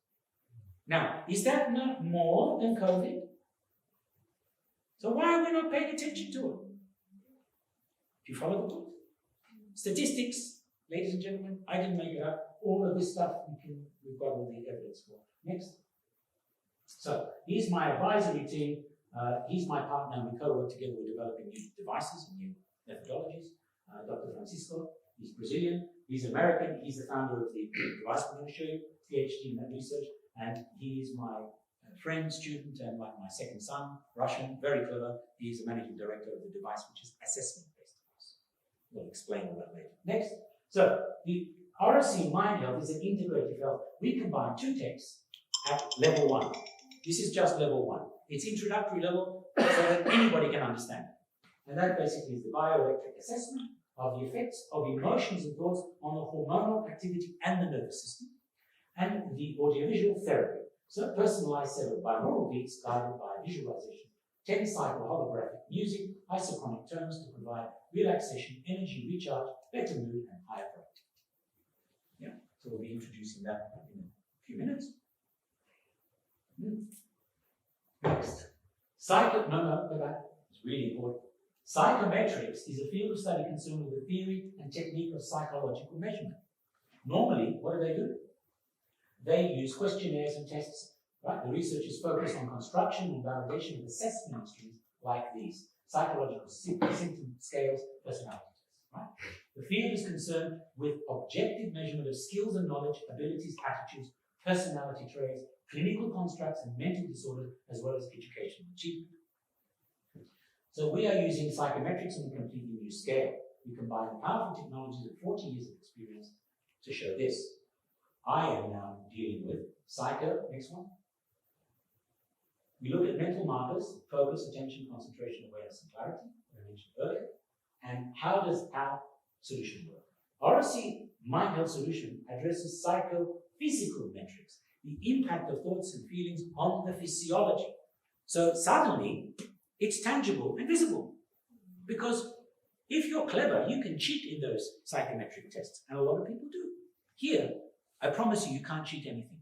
Now, is that not more than COVID? So why are we not paying attention to it? Do you follow the point? Statistics, ladies and gentlemen, I didn't make it up. All of this stuff we've got all the evidence for. Next. So here's my advisory team. He's my partner, and we co-work together. We're developing new devices and new methodologies. Dr. Francisco, he's Brazilian. He's American. He's the founder of the device I'm going to show you, PhD in that research. And he is my friend, student, and like my second son, Russian, very clever. He's the managing director of the device, which is assessment-based device. We'll explain all that later. Next. So the RSC Mind Health is an integrative health. We combine two texts at level 1. This is just level 1. It's introductory level so that anybody can understand it. And that basically is the bioelectric assessment of the effects of emotions and thoughts on the hormonal activity and the nervous system, and the audiovisual therapy. So personalized set of binaural beats guided by visualization, 10-cycle holographic music, isochronic terms to provide relaxation, energy, recharge, better mood, and higher productivity. Yeah, so we'll be introducing that in a few minutes. Next. Go back. It's really important. Psychometrics is a field of study concerned with the theory and technique of psychological measurement. Normally, what do? They use questionnaires and tests. Right? The researchers focus on construction and validation of assessment instruments like these: psychological symptom scales, personality tests. Right? The field is concerned with objective measurement of skills and knowledge, abilities, attitudes, personality traits, clinical constructs, and mental disorders, as well as educational achievement. So we are using psychometrics on a completely new scale. We combine the powerful technologies of 40 years of experience to show this. I am now dealing with psycho, next one. We look at mental markers, focus, attention, concentration, awareness, and clarity, that I mentioned earlier. And how does our solution work? RSC Mind Health Solution addresses psychophysical metrics, the impact of thoughts and feelings on the physiology. So suddenly, it's tangible and visible. Because if you're clever, you can cheat in those psychometric tests, and a lot of people do. Here, I promise you can't cheat anything.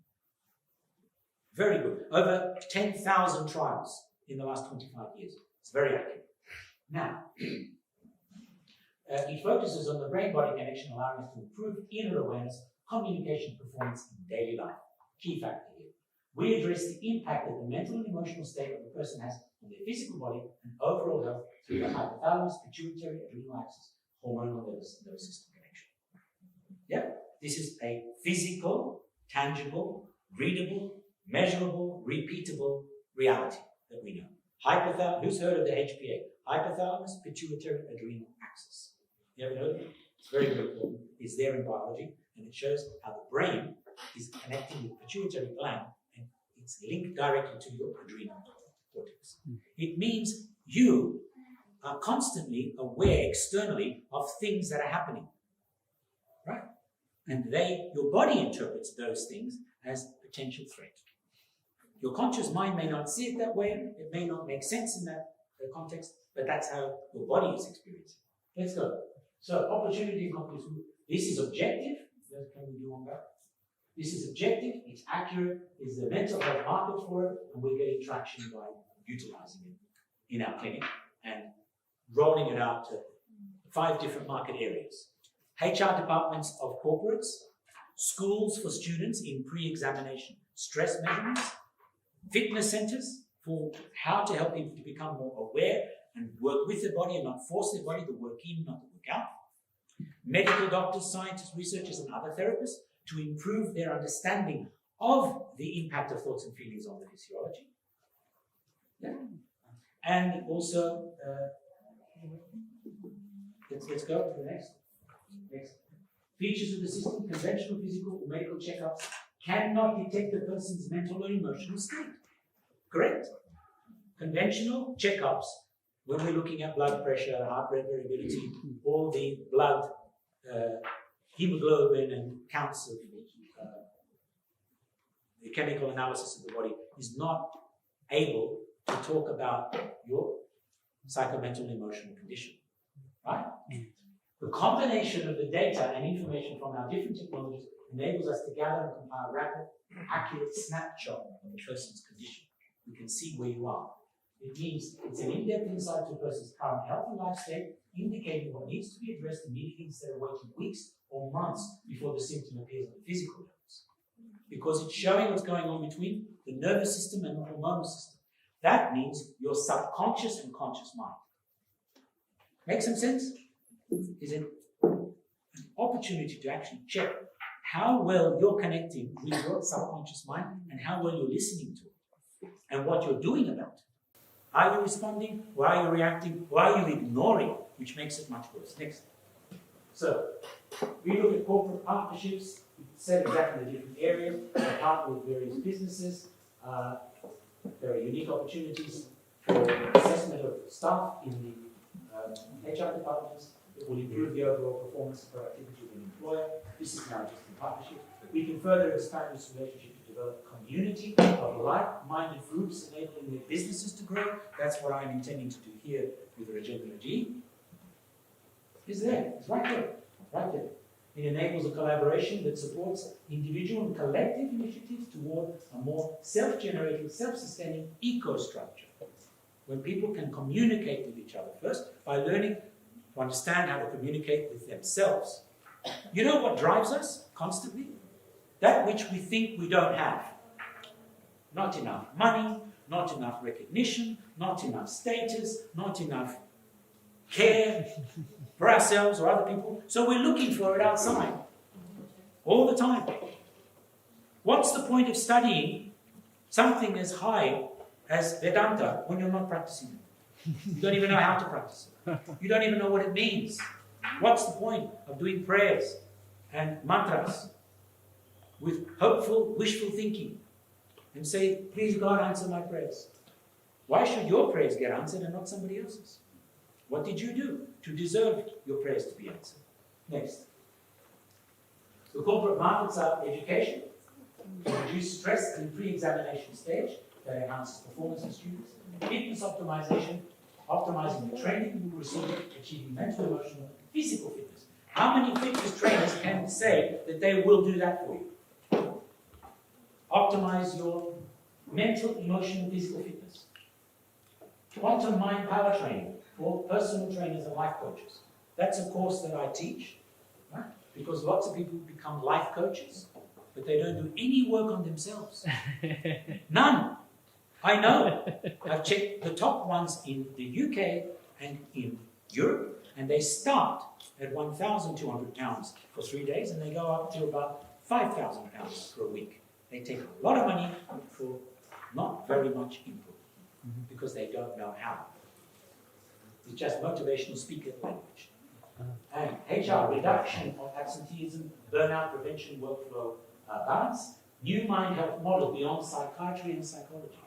Very good. Over 10,000 trials in the last 25 years. It's very accurate. Now, it focuses on the brain-body connection, allowing us to improve inner awareness, communication performance in daily life. Key factor here. We address the impact that the mental and emotional state of a person has on their physical body and overall health through the hypothalamus, pituitary, adrenal axis, hormonal nervous system connection. Yeah? This is a physical, tangible, readable, measurable, repeatable reality that we know. Hypothalamus, who's heard of the HPA? Hypothalamus, pituitary, adrenal axis. You ever heard of it? It's very, very important. It's there in biology, and it shows how the brain is connecting with the pituitary gland, and it's linked directly to your adrenal cortex. It means you are constantly aware externally of things that are happening, right? And your body interprets those things as potential threat. Your conscious mind may not see it that way, it may not make sense in that context, but that's how your body is experiencing. Let's go. So, opportunity and competence. This is objective. Can we do one back? This is objective, it's accurate, it's the mental health market for it, and we're getting traction by utilizing it in our clinic and rolling it out to 5 different market areas. HR departments of corporates, schools for students in pre-examination stress measurements, fitness centers for how to help people to become more aware and work with their body and not force their body to work in, not to work out. Medical doctors, scientists, researchers, and other therapists to improve their understanding of the impact of thoughts and feelings on the physiology. Yeah. And also, let's go to the next. Features of the system: conventional physical or medical checkups cannot detect the person's mental or emotional state. Correct? Conventional checkups, when we're looking at blood pressure, heart rate variability, all the blood hemoglobin and counts of the chemical analysis of the body, is not able to talk about your psychomental emotional condition, right? The combination of the data and information from our different technologies enables us to gather and compile a rapid, accurate snapshot of a person's condition. We can see where you are. It means it's an in-depth insight to a person's current health and life state, indicating what needs to be addressed immediately instead of waiting weeks or months before the symptom appears on the physical levels. Because it's showing what's going on between the nervous system and the hormonal system. That means your subconscious and conscious mind. Make some sense? Is it an opportunity to actually check how well you're connecting with your subconscious mind and how well you're listening to it and what you're doing about it. Are you responding? Why are you reacting? Why are you ignoring? Which makes it much worse. Next. So, we look at corporate partnerships. We said exactly the different areas. We partner with various businesses. There are unique opportunities for assessment of staff in the HR departments. It will improve the overall performance and productivity of an employer. This is now just in partnership. We can further expand this relationship to develop a community of like-minded groups enabling their businesses to grow. That's what I'm intending to do here with Rajendra G. It's there. It's right there. Right there. It enables a collaboration that supports individual and collective initiatives toward a more self-generating, self-sustaining eco-structure, when people can communicate with each other first by learning to understand how to communicate with themselves. You know what drives us constantly? That which we think we don't have. Not enough money, not enough recognition, not enough status, not enough care for ourselves or other people. So we're looking for it outside all the time. What's the point of studying something as high as Vedanta when you're not practicing it? You don't even know how to practice it. You don't even know what it means. What's the point of doing prayers and mantras with hopeful, wishful thinking and say, please God, answer my prayers? Why should your prayers get answered and not somebody else's? What did you do to deserve your prayers to be answered? Next. The corporate markets are education, to reduce stress in the pre-examination stage that enhances performance of students, fitness optimization, optimizing the training you receive, achieving mental, emotional, and physical fitness. How many fitness trainers can say that they will do that for you? Optimize your mental, emotional, and physical fitness. Quantum mind power training for personal trainers and life coaches. That's a course that I teach, right? Because lots of people become life coaches, but they don't do any work on themselves. None. I know. I've checked the top ones in the UK and in Europe, and they start at 1,200 pounds for 3 days, and they go up to about 5,000 pounds for a week. They take a lot of money for not very much input, because they don't know how. It's just motivational speaker language. And HR, reduction of absenteeism, burnout prevention, workflow balance, new mind health model beyond psychiatry and psychology.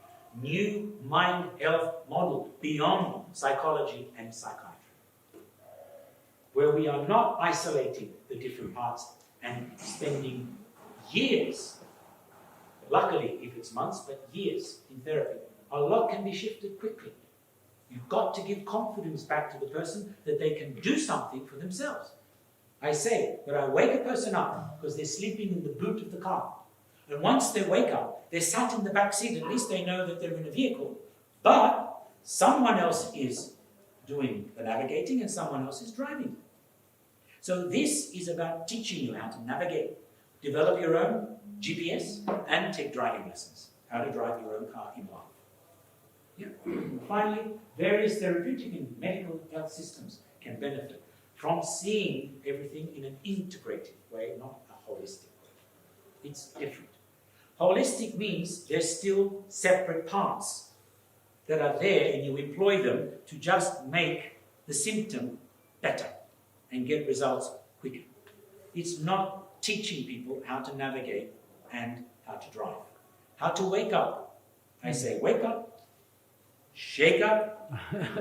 New mind health model beyond psychology and psychiatry, where we are not isolating the different parts and spending years, luckily if it's months, but years in therapy. A lot can be shifted quickly. You've got to give confidence back to the person that they can do something for themselves. I say that I wake a person up because they're sleeping in the boot of the car. And once they wake up, they're sat in the back seat. At least they know that they're in a vehicle. But someone else is doing the navigating and someone else is driving. So this is about teaching you how to navigate, develop your own GPS, and take driving lessons. How to drive your own car in life. Yeah. Finally, various therapeutic and medical health systems can benefit from seeing everything in an integrated way, not a holistic way. It's different. Holistic means there's still separate parts that are there and you employ them to just make the symptom better and get results quicker. It's not teaching people how to navigate and how to drive. How to wake up. I say wake up, shake up,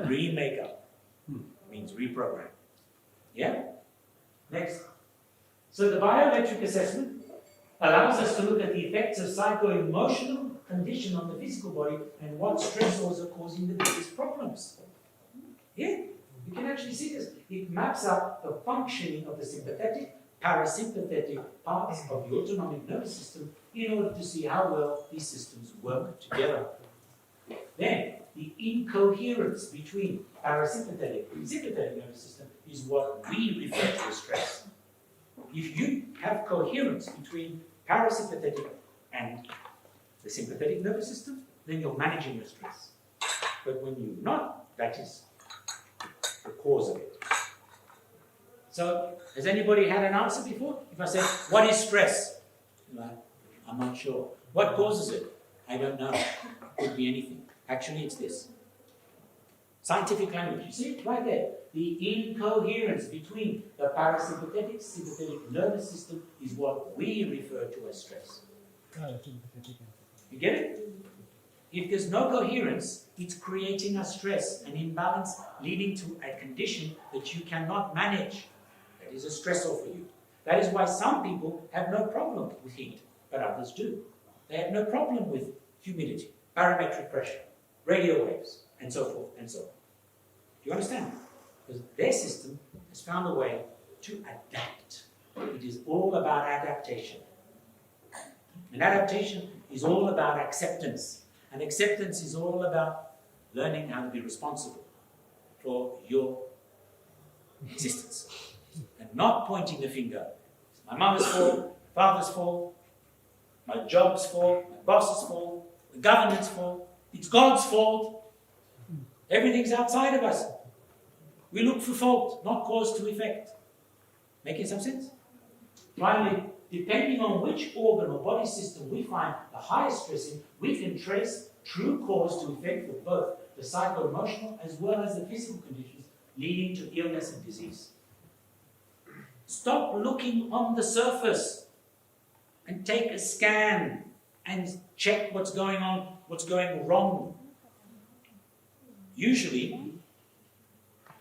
remake up. Means reprogram. Yeah? Next. So the biometric assessment allows us to look at the effects of psycho-emotional condition on the physical body and what stressors are causing the biggest problems. Yeah, you can actually see this. It maps out the functioning of the sympathetic, parasympathetic parts of the autonomic nervous system in order to see how well these systems work together. Then, the incoherence between parasympathetic and sympathetic nervous system is what we refer to as stress. If you have coherence between parasympathetic and the sympathetic nervous system, then you're managing your stress. But when you're not, that is the cause of it. So, has anybody had an answer before? If I say, what is stress? You're like, I'm not sure. What causes it? I don't know. It could be anything. Actually, it's this. Scientific language. You see it right there. The incoherence between the parasympathetic, sympathetic nervous system is what we refer to as stress. You get it? If there's no coherence, it's creating a stress, an imbalance, leading to a condition that you cannot manage. That is a stressor for you. That is why some people have no problem with heat, but others do. They have no problem with humidity, barometric pressure, radio waves, and so forth and so on. Do you understand? Because their system has found a way to adapt. It is all about adaptation. And adaptation is all about acceptance. And acceptance is all about learning how to be responsible for your existence. And not pointing the finger. It's my mother's fault, father's fault, my job's fault, my boss's fault, the government's fault, it's God's fault. Everything's outside of us. We look for fault, not cause to effect. Making some sense? Finally, depending on which organ or body system we find the highest stress in, we can trace true cause to effect for both the psycho-emotional as well as the physical conditions leading to illness and disease. Stop looking on the surface and take a scan and check what's going on, what's going wrong. Usually,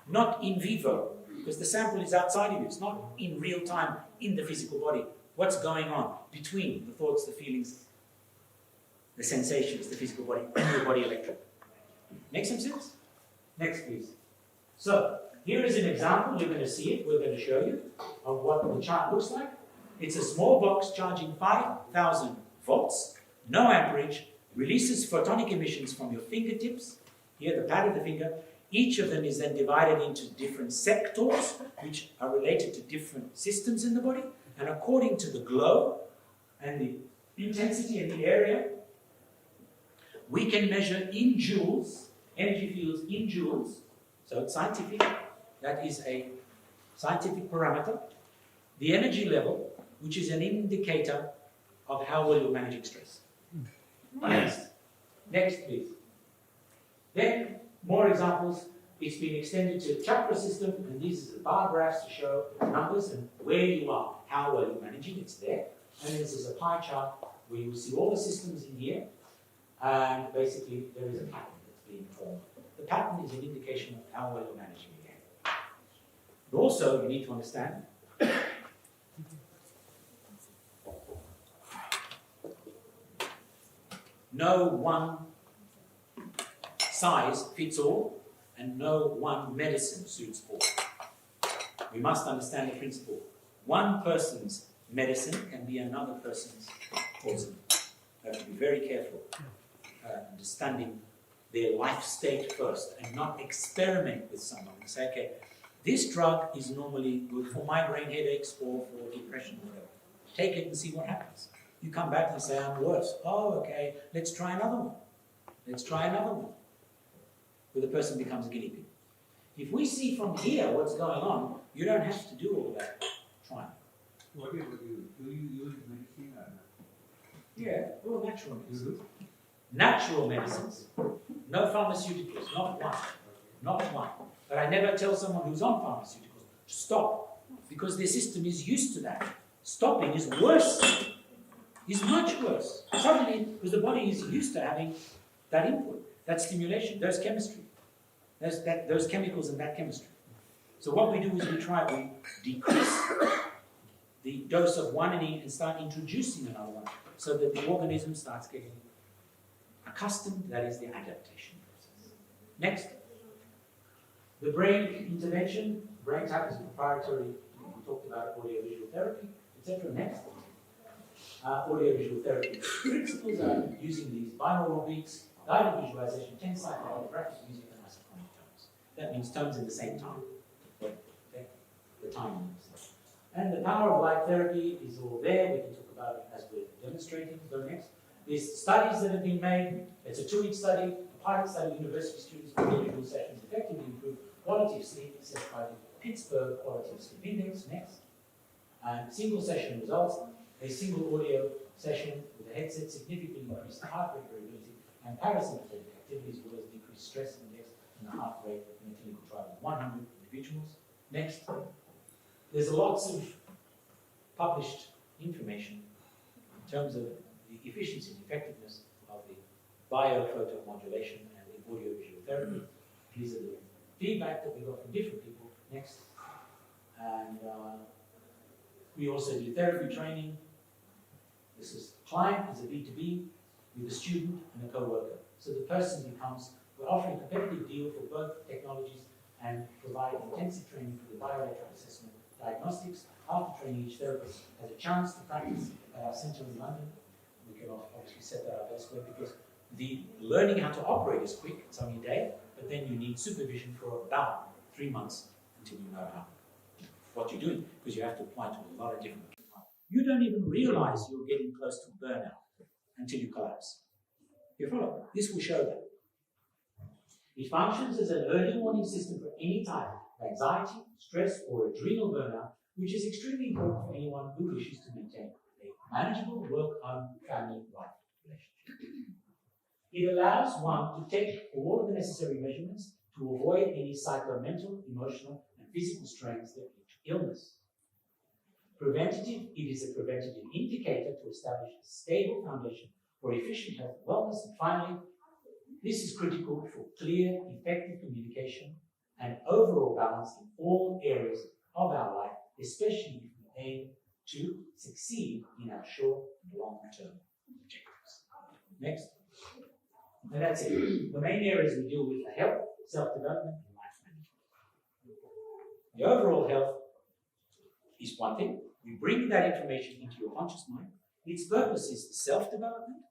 not in vivo, because the sample is outside of you. It's not in real time in the physical body. What's going on between the thoughts, the feelings, the sensations, the physical body, and your body electric. Make some sense? Next, please. So, here is an example. You're going to see it. We're going to show you of what the chart looks like. It's a small box charging 5,000 volts, no amperage, releases photonic emissions from your fingertips, here the pad of the finger. Each of them is then divided into different sectors, which are related to different systems in the body. And according to the glow and the intensity and the area, we can measure in joules, energy fields in joules. So it's scientific. That is a scientific parameter. The energy level, which is an indicator of how well you're managing stress. Next, please. Then, more examples. It's been extended to the chakra system, and these are the bar graphs to show numbers and where you are, how well you're managing. It's there. And this is a pie chart where you will see all the systems in here, and basically there is a pattern that's being formed. The pattern is an indication of how well you're managing again. But also, you need to understand no one size fits all, and no one medicine suits all. We must understand the principle. One person's medicine can be another person's poison. You have to be very careful, understanding their life state first, and not experiment with someone and say, okay, this drug is normally good for migraine headaches or for depression or whatever. Take it and see what happens. You come back and say, I'm worse. Oh, okay, let's try another one. Let's try another one. Where the person becomes a guinea pig. If we see from here what's going on, you don't have to do all that trying. What do you do? You use medicine or not? Yeah, all natural medicines. Natural medicines. No pharmaceuticals, not one. Not one. But I never tell someone who's on pharmaceuticals to stop, because their system is used to that. Stopping is worse. Is much worse. Suddenly, because the body is used to having that input, that stimulation, those chemistry, those chemicals and that chemistry. So what we do is we decrease the dose of one and start introducing another one, so that the organism starts getting accustomed, that is the adaptation process. Next. The brain intervention, brain tap is proprietary, we talked about audio-visual therapy, etc. Next. Audio-visual therapy principles are using these binaural beats, guided visualization, 10 cycle graphic music, and isochronic tones. That means tones in the same time. Okay? The timing. And the power of light therapy is all there. We can talk about it as we're demonstrating. Go next. There's studies that have been made. It's a 2-week study, a pilot study. University students with individual sessions effectively improve quality of sleep, assessed by the Pittsburgh Quality of Sleep Index. Next. And single session results. A single audio session with a headset significantly increased the heart rate variability and parasympathetic activity, as well as decreased stress index and the heart rate in a clinical trial of 100 individuals. Next. There's lots of published information in terms of the efficiency and effectiveness of the biophotomodulation and the audio-visual therapy. These are the feedback that we got from different people. Next. And we also do therapy training. This is client is a B2B with a student and a co-worker. So the person becomes, we're offering a competitive deal for both technologies and provide intensive training for the bioelectrical assessment diagnostics. After training, each therapist has a chance to practice at our centre in London. We can obviously set that up elsewhere because the learning how to operate is quick, it's only a day, but then you need supervision for about 3 months until you know how what you're doing, because you have to apply to a lot of different people. You don't even realize you're getting close to burnout until you collapse. You follow? This will show that. It functions as an early warning system for any type of anxiety, stress, or adrenal burnout, which is extremely important for anyone who wishes to maintain a manageable work-home family life relationship. It allows one to take all of the necessary measurements to avoid any psychomental, emotional, and physical strains that lead to illness. Preventative, it is a preventative indicator to establish a stable foundation for efficient health and wellness. And finally, this is critical for clear, effective communication and overall balance in all areas of our life, especially if we aim to succeed in our short and long-term objectives. Next. And that's it. The main areas we deal with are health, self-development, and life management. The overall health is one thing. We bring that information into your conscious mind. Its purpose is self-development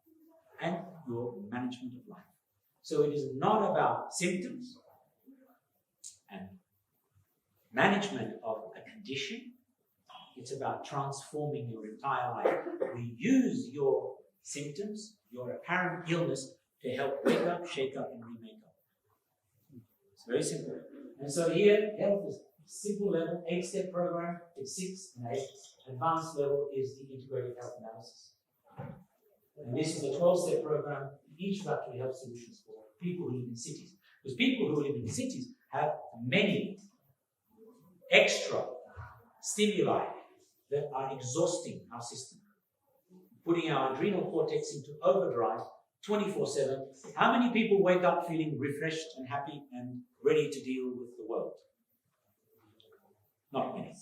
and your management of life. So it is not about symptoms and management of a condition. It's about transforming your entire life. We use your symptoms, your apparent illness, to help wake up, shake up, and remake up. It's very simple. And so here, health is simple level, 8-step program. It's 6 and 8. Advanced level is the integrated health analysis. And this is a 12-step program, introductory health solutions for people who live in cities. Because people who live in cities have many extra stimuli that are exhausting our system, putting our adrenal cortex into overdrive 24/7. How many people wake up feeling refreshed and happy and ready to deal with the world? Not many.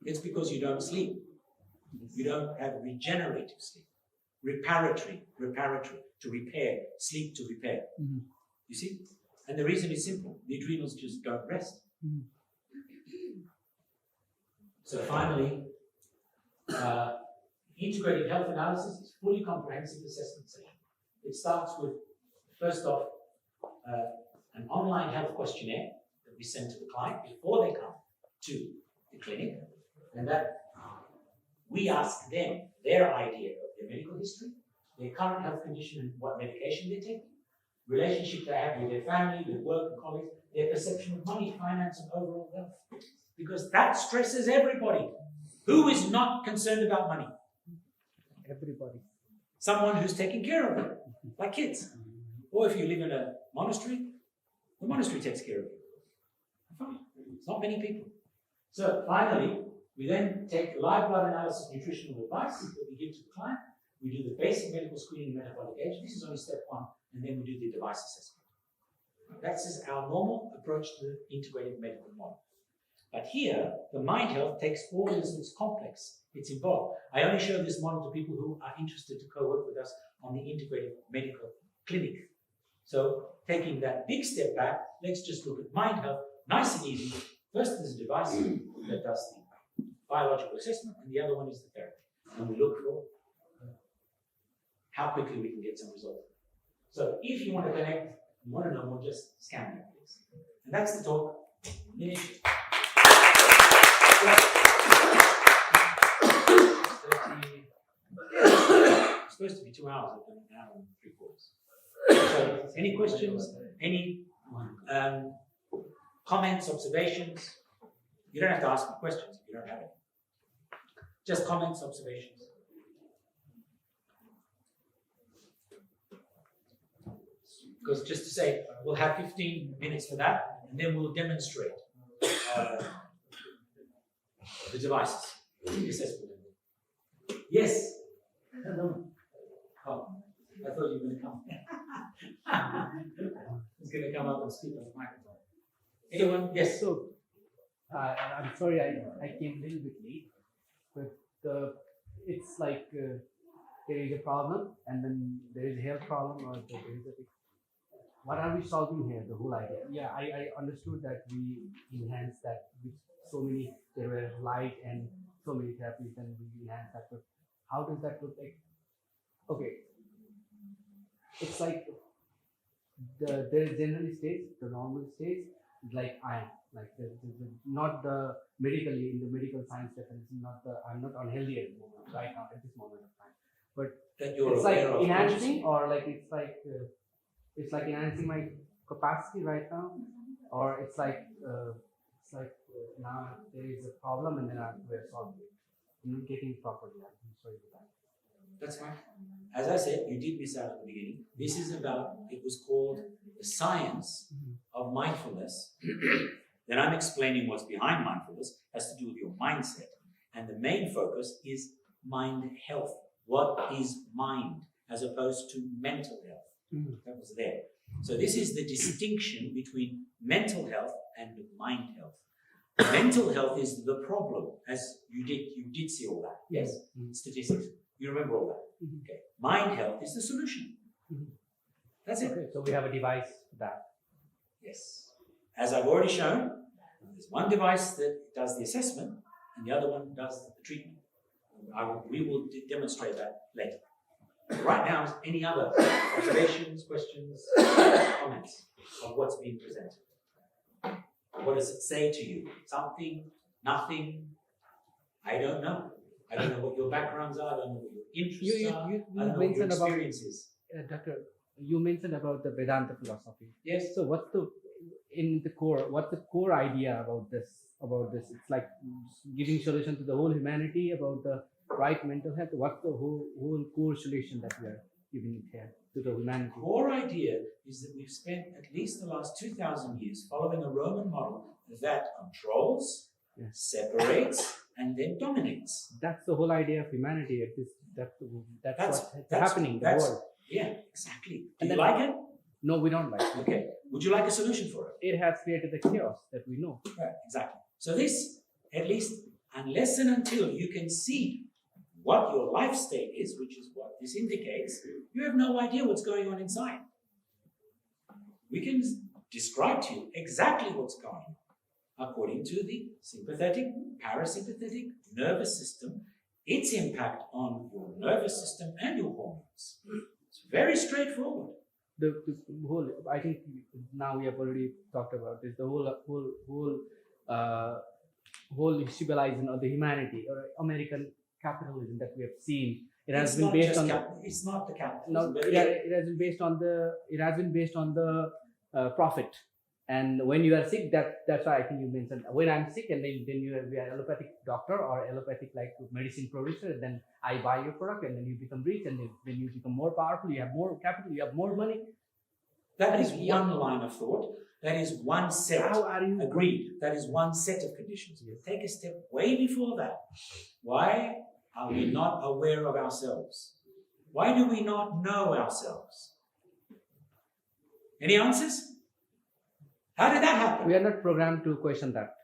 It's because you don't sleep. You don't have regenerative sleep. Reparatory, to repair, sleep to repair. Mm-hmm. You see? And the reason is simple. The adrenals just don't rest. Mm-hmm. So finally, integrated health analysis is fully comprehensive assessment session. It starts with, first off, an online health questionnaire that we send to the client before they come to the clinic, and that we ask them their idea of their medical history, their current health condition and what medication they take, relationship they have with their family, their work and colleagues, their perception of money, finance, and overall wealth. Because that stresses everybody. Who is not concerned about money? Everybody. Someone who's taking care of them, like kids. Or if you live in a monastery, the monastery takes care of you. Fine. It's not many people. So finally, we then take the live blood analysis, nutritional advice that we give to the client. We do the basic medical screening, metabolic age. This is only step 1, and then we do the device assessment. That's just our normal approach to the integrated medical model. But here, the mind health takes all this, it's complex, it's involved. I only show this model to people who are interested to co-work with us on the integrated medical clinic. So taking that big step back, let's just look at mind health, nice and easy. First, there's a device that does the biological assessment, and the other one is the therapy. And we look for how quickly we can get some results. So if you want to connect, you want to know more, just scan that, please. And that's the talk. Finish. It's supposed to be 2 hours, I've done an hour and 3/4. So any questions, any comments, observations? You don't have to ask me questions if you don't have any. Just comments, observations. Because just to say, we'll have 15 minutes for that, and then we'll demonstrate the devices, the assessment. Yes? Hello. Oh, I thought you were going to come. He's going to come up and speak on the microphone. Anyone? Yes? So, I'm sorry I came a little bit late, but it's like there is a problem, and then there is a health problem, or there is a... What are we solving here? The whole idea. Yeah, I understood that we enhanced that with so many, there were light and so many therapies, and we enhanced that. But how does that look like? Okay, it's like there is generally states, the normal states, like I am, like not the medically in the medical science definition, I'm not unhealthy at the moment, right now at this moment of time. But it's like enhancing, or like it's like enhancing my capacity right now, or it's like now there is a problem and then we're solving it. I'm not getting it properly. I'm sorry for that. That's fine. As I said, you did miss out at the beginning. This is about, it was called the science of mindfulness. Then I'm explaining what's behind mindfulness, has to do with your mindset. And the main focus is mind health. What is mind as opposed to mental health? That was there. So this is the distinction between mental health and mind health. Mental health is the problem, as you did see all that. Yes? Statistics. You remember all that. Okay. Mind health is the solution. That's it. Okay, so we have a device for that. Yes. As I've already shown, there's one device that does the assessment and the other one does the treatment. We will demonstrate that later. Right now, any other observations, questions, comments of what's being presented? What does it say to you? Something? Nothing? I don't know. I don't know what your backgrounds are. I don't know what your interests are. I don't know what your experiences. Doctor, you mentioned about the Vedanta philosophy. Yes. So what's the core idea about this? It's like giving solution to the whole humanity about the right mental health. What's the whole core solution that we are giving it here to the humanity? The core idea is that we've spent at least the last 2,000 years following a Roman model that controls, separates, and then dominates. That's the whole idea of humanity. That's what's happening in the world. Yeah, exactly. Do you like it? No, we don't like it. Okay. Would you like a solution for it? It has created the chaos that we know. Right, exactly. So this, at least, unless and until you can see what your life state is, which is what this indicates, you have no idea what's going on inside. We can describe to you exactly what's going on according to the sympathetic, parasympathetic nervous system, its impact on your nervous system and your hormones. It's very straightforward. The whole, I think now we have already talked about this, the whole civilization of the humanity or American capitalism that we have seen. It has been based on it's not the capitalism. No, it has been based on the profit. And when you are sick, that's why I think you mentioned when I'm sick, and then you are an allopathic doctor or allopathic like medicine producer, and then I buy your product, and then you become rich, and then you become more powerful, you have more capital, you have more money. That is one line of thought. That is one set. How are you? Agreed. That is one set of conditions. We'll take a step way before that. Why are we not aware of ourselves? Why do we not know ourselves? Any answers? How did that happen? We are not programmed to question that.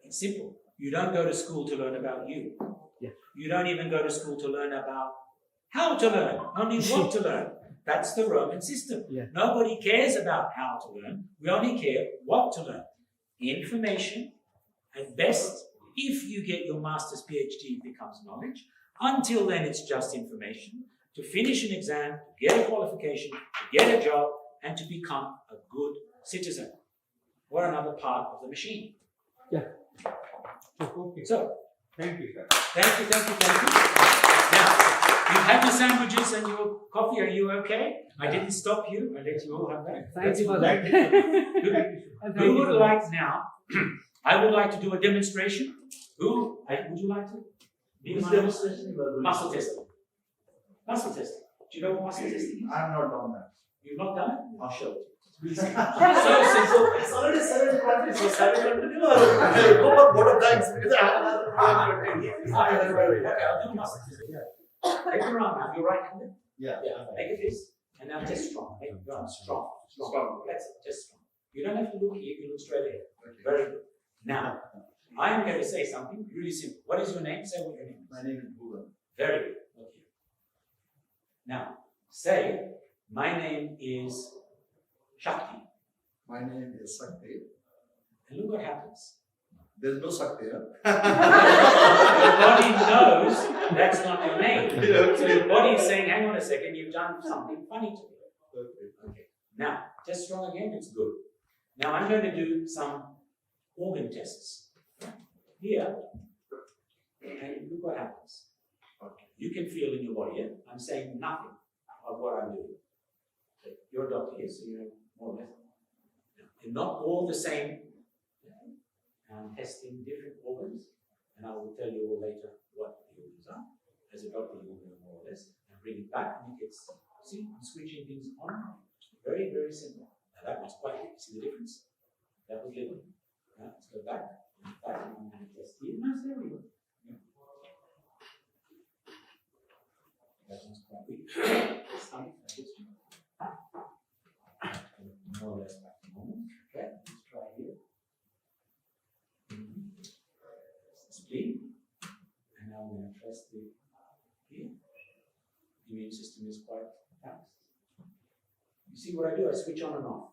It's simple. You don't go to school to learn about you. Yeah. You don't even go to school to learn about how to learn, only what to learn. That's the Roman system. Yeah. Nobody cares about how to learn. We only care what to learn. Information, at best, if you get your master's PhD, it becomes knowledge. Until then, it's just information. To finish an exam, to get a qualification, to get a job, and to become a good citizen. Or another part of the machine. Yeah. Okay. So, Thank you, sir. thank you. Now, you had your sandwiches and your coffee. Are you okay? I didn't stop you. I let you all have that. Thank you for That's that. good. And thank Who you would for like now? I would like to do a demonstration. Would you like to? Muscle testing. Muscle testing. Do you know what muscle testing is? I have not done that. You've not done it? I'll show it. So So simple. it's already 7 countries. So 7 countries. Go for both of that because I have another program. Okay, I'll do muscle testing. Take your arm out. You're right-handed. Yeah. Make it this. And now test strong. Make your arm strong. Strong. That's it. Just strong. You don't have to look here. You can look straight ahead. Very good. Now, I am going to say something really simple. What is your name? Say what your name is. My name is Bhuvan. Very good. Look here. Now, say, my name is Shakti. My name is Sakti. And look what happens. There's no Sakti. Your body knows that's not your name. So your body is saying, hang on a second, you've done something funny to me. Okay. Now, test strong again, it's good. Now I'm going to do some organ tests. Here, and look what happens. You can feel in your body, yeah? I'm saying nothing of what I'm doing. Okay. You're a doctor here, so you know more or less. They're not all the same. I'm testing different organs, and I will tell you all later what the organs are. As a doctor, you will know more or less, and bring it back, and it gets, see, I'm switching things on. Very, very simple. Now that was quite, see the difference? That was little. Now let's go back, and I'm going to test here. Nice, there we go. That one's quite weak. More or less back to normal. Okay, let's try here. Spleen. And now we're going to press the here. The immune system is quite fast. You see what I do? I switch on and off.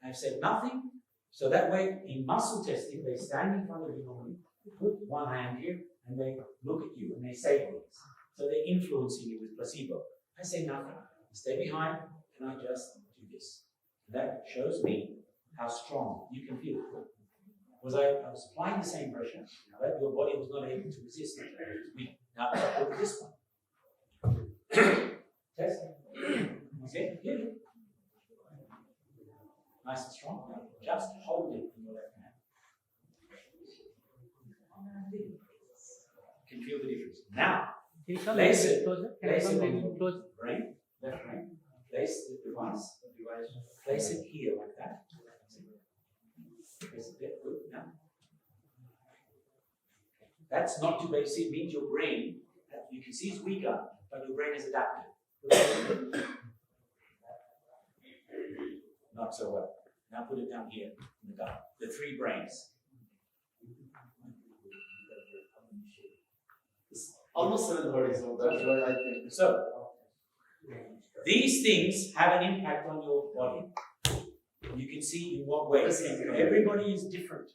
I've said nothing. So that way, in muscle testing, they stand in front of you normally, put one hand here, and they look at you and they say things. So they're influencing you with placebo. I say nothing. Stay behind, and I just do this. That shows me how strong you can feel. Was I was applying the same pressure, but your body was not able to resist. Now look at this one. Test. Okay, here. Nice and strong. Now, just hold it in your left hand. You can feel the difference. Now, place it on your brain, left brain. Place the device. Place it here like that. Place it there. Good. Now. That's not too bad. See, it means your brain, you can see it's weaker, but your brain is adapted. Not so well. Now put it down here in the gut. The three brains. It's almost 7:30, so that's why I think. So, these things have an impact on your body. You can see in what ways. Everybody is different,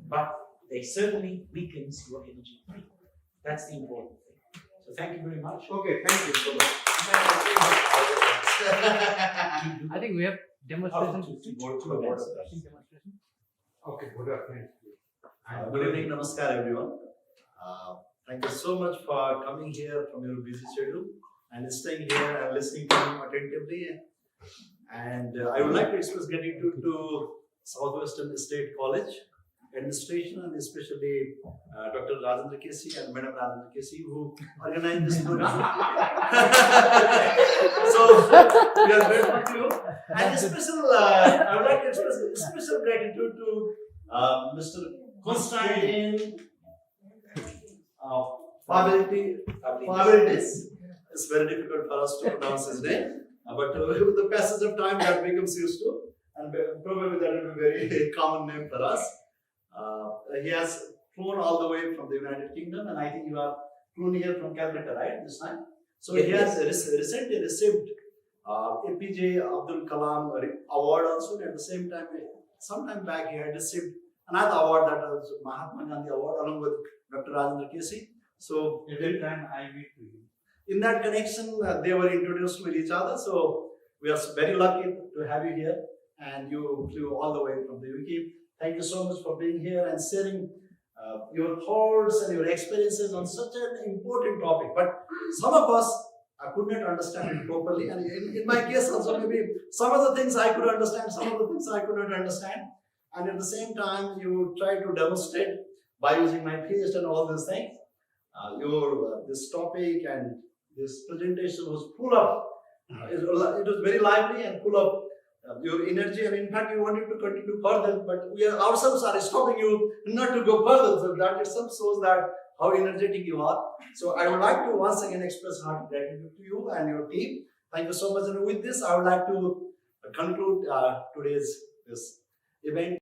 but they certainly weakens your energy. That's the important thing. So thank you very much. Okay, thank you so much. I think we have demonstration. Two events. Demonstration. Okay, good afternoon. Good evening, namaskar everyone. Thank you so much for coming here from your busy schedule and staying here and listening to me attentively. And I would like to express gratitude to Southwestern State College Administration and especially Dr. Rajendra Kesi and Madam Rajendra Kesi who organized this program. So we are grateful to you. And I would like to express special gratitude to Mr. Constantine Pavlidis. It's very difficult for us to pronounce his name, but with the passage of time that becomes used to, and probably that will be a very common name for us. He has flown all the way from the United Kingdom, and I think you are flown here from Calcutta, right? This time. So he has recently received APJ Abdul Kalam award also. And at the same time, sometime back he had received another award, that was Mahatma Gandhi Award, along with Dr. Rajendra Kesi. So Every time I meet with you. in that connection, they were introduced with each other. So we are very lucky to have you here, and you flew all the way from the UK. Thank you so much for being here and sharing your thoughts and your experiences on such an important topic. But some of us could not understand it properly, and in my case also, maybe some of the things I could understand, some of the things I could not understand. And at the same time, you try to demonstrate by using my face and all these things. This topic and this presentation was full of, it was very lively and full of your energy, and in fact you wanted to continue further, but we ourselves are stopping you not to go further. So that itself shows that how energetic you are. So I would like to once again express hearty gratitude to you and your team. Thank you so much. And with this, I would like to conclude today's this event.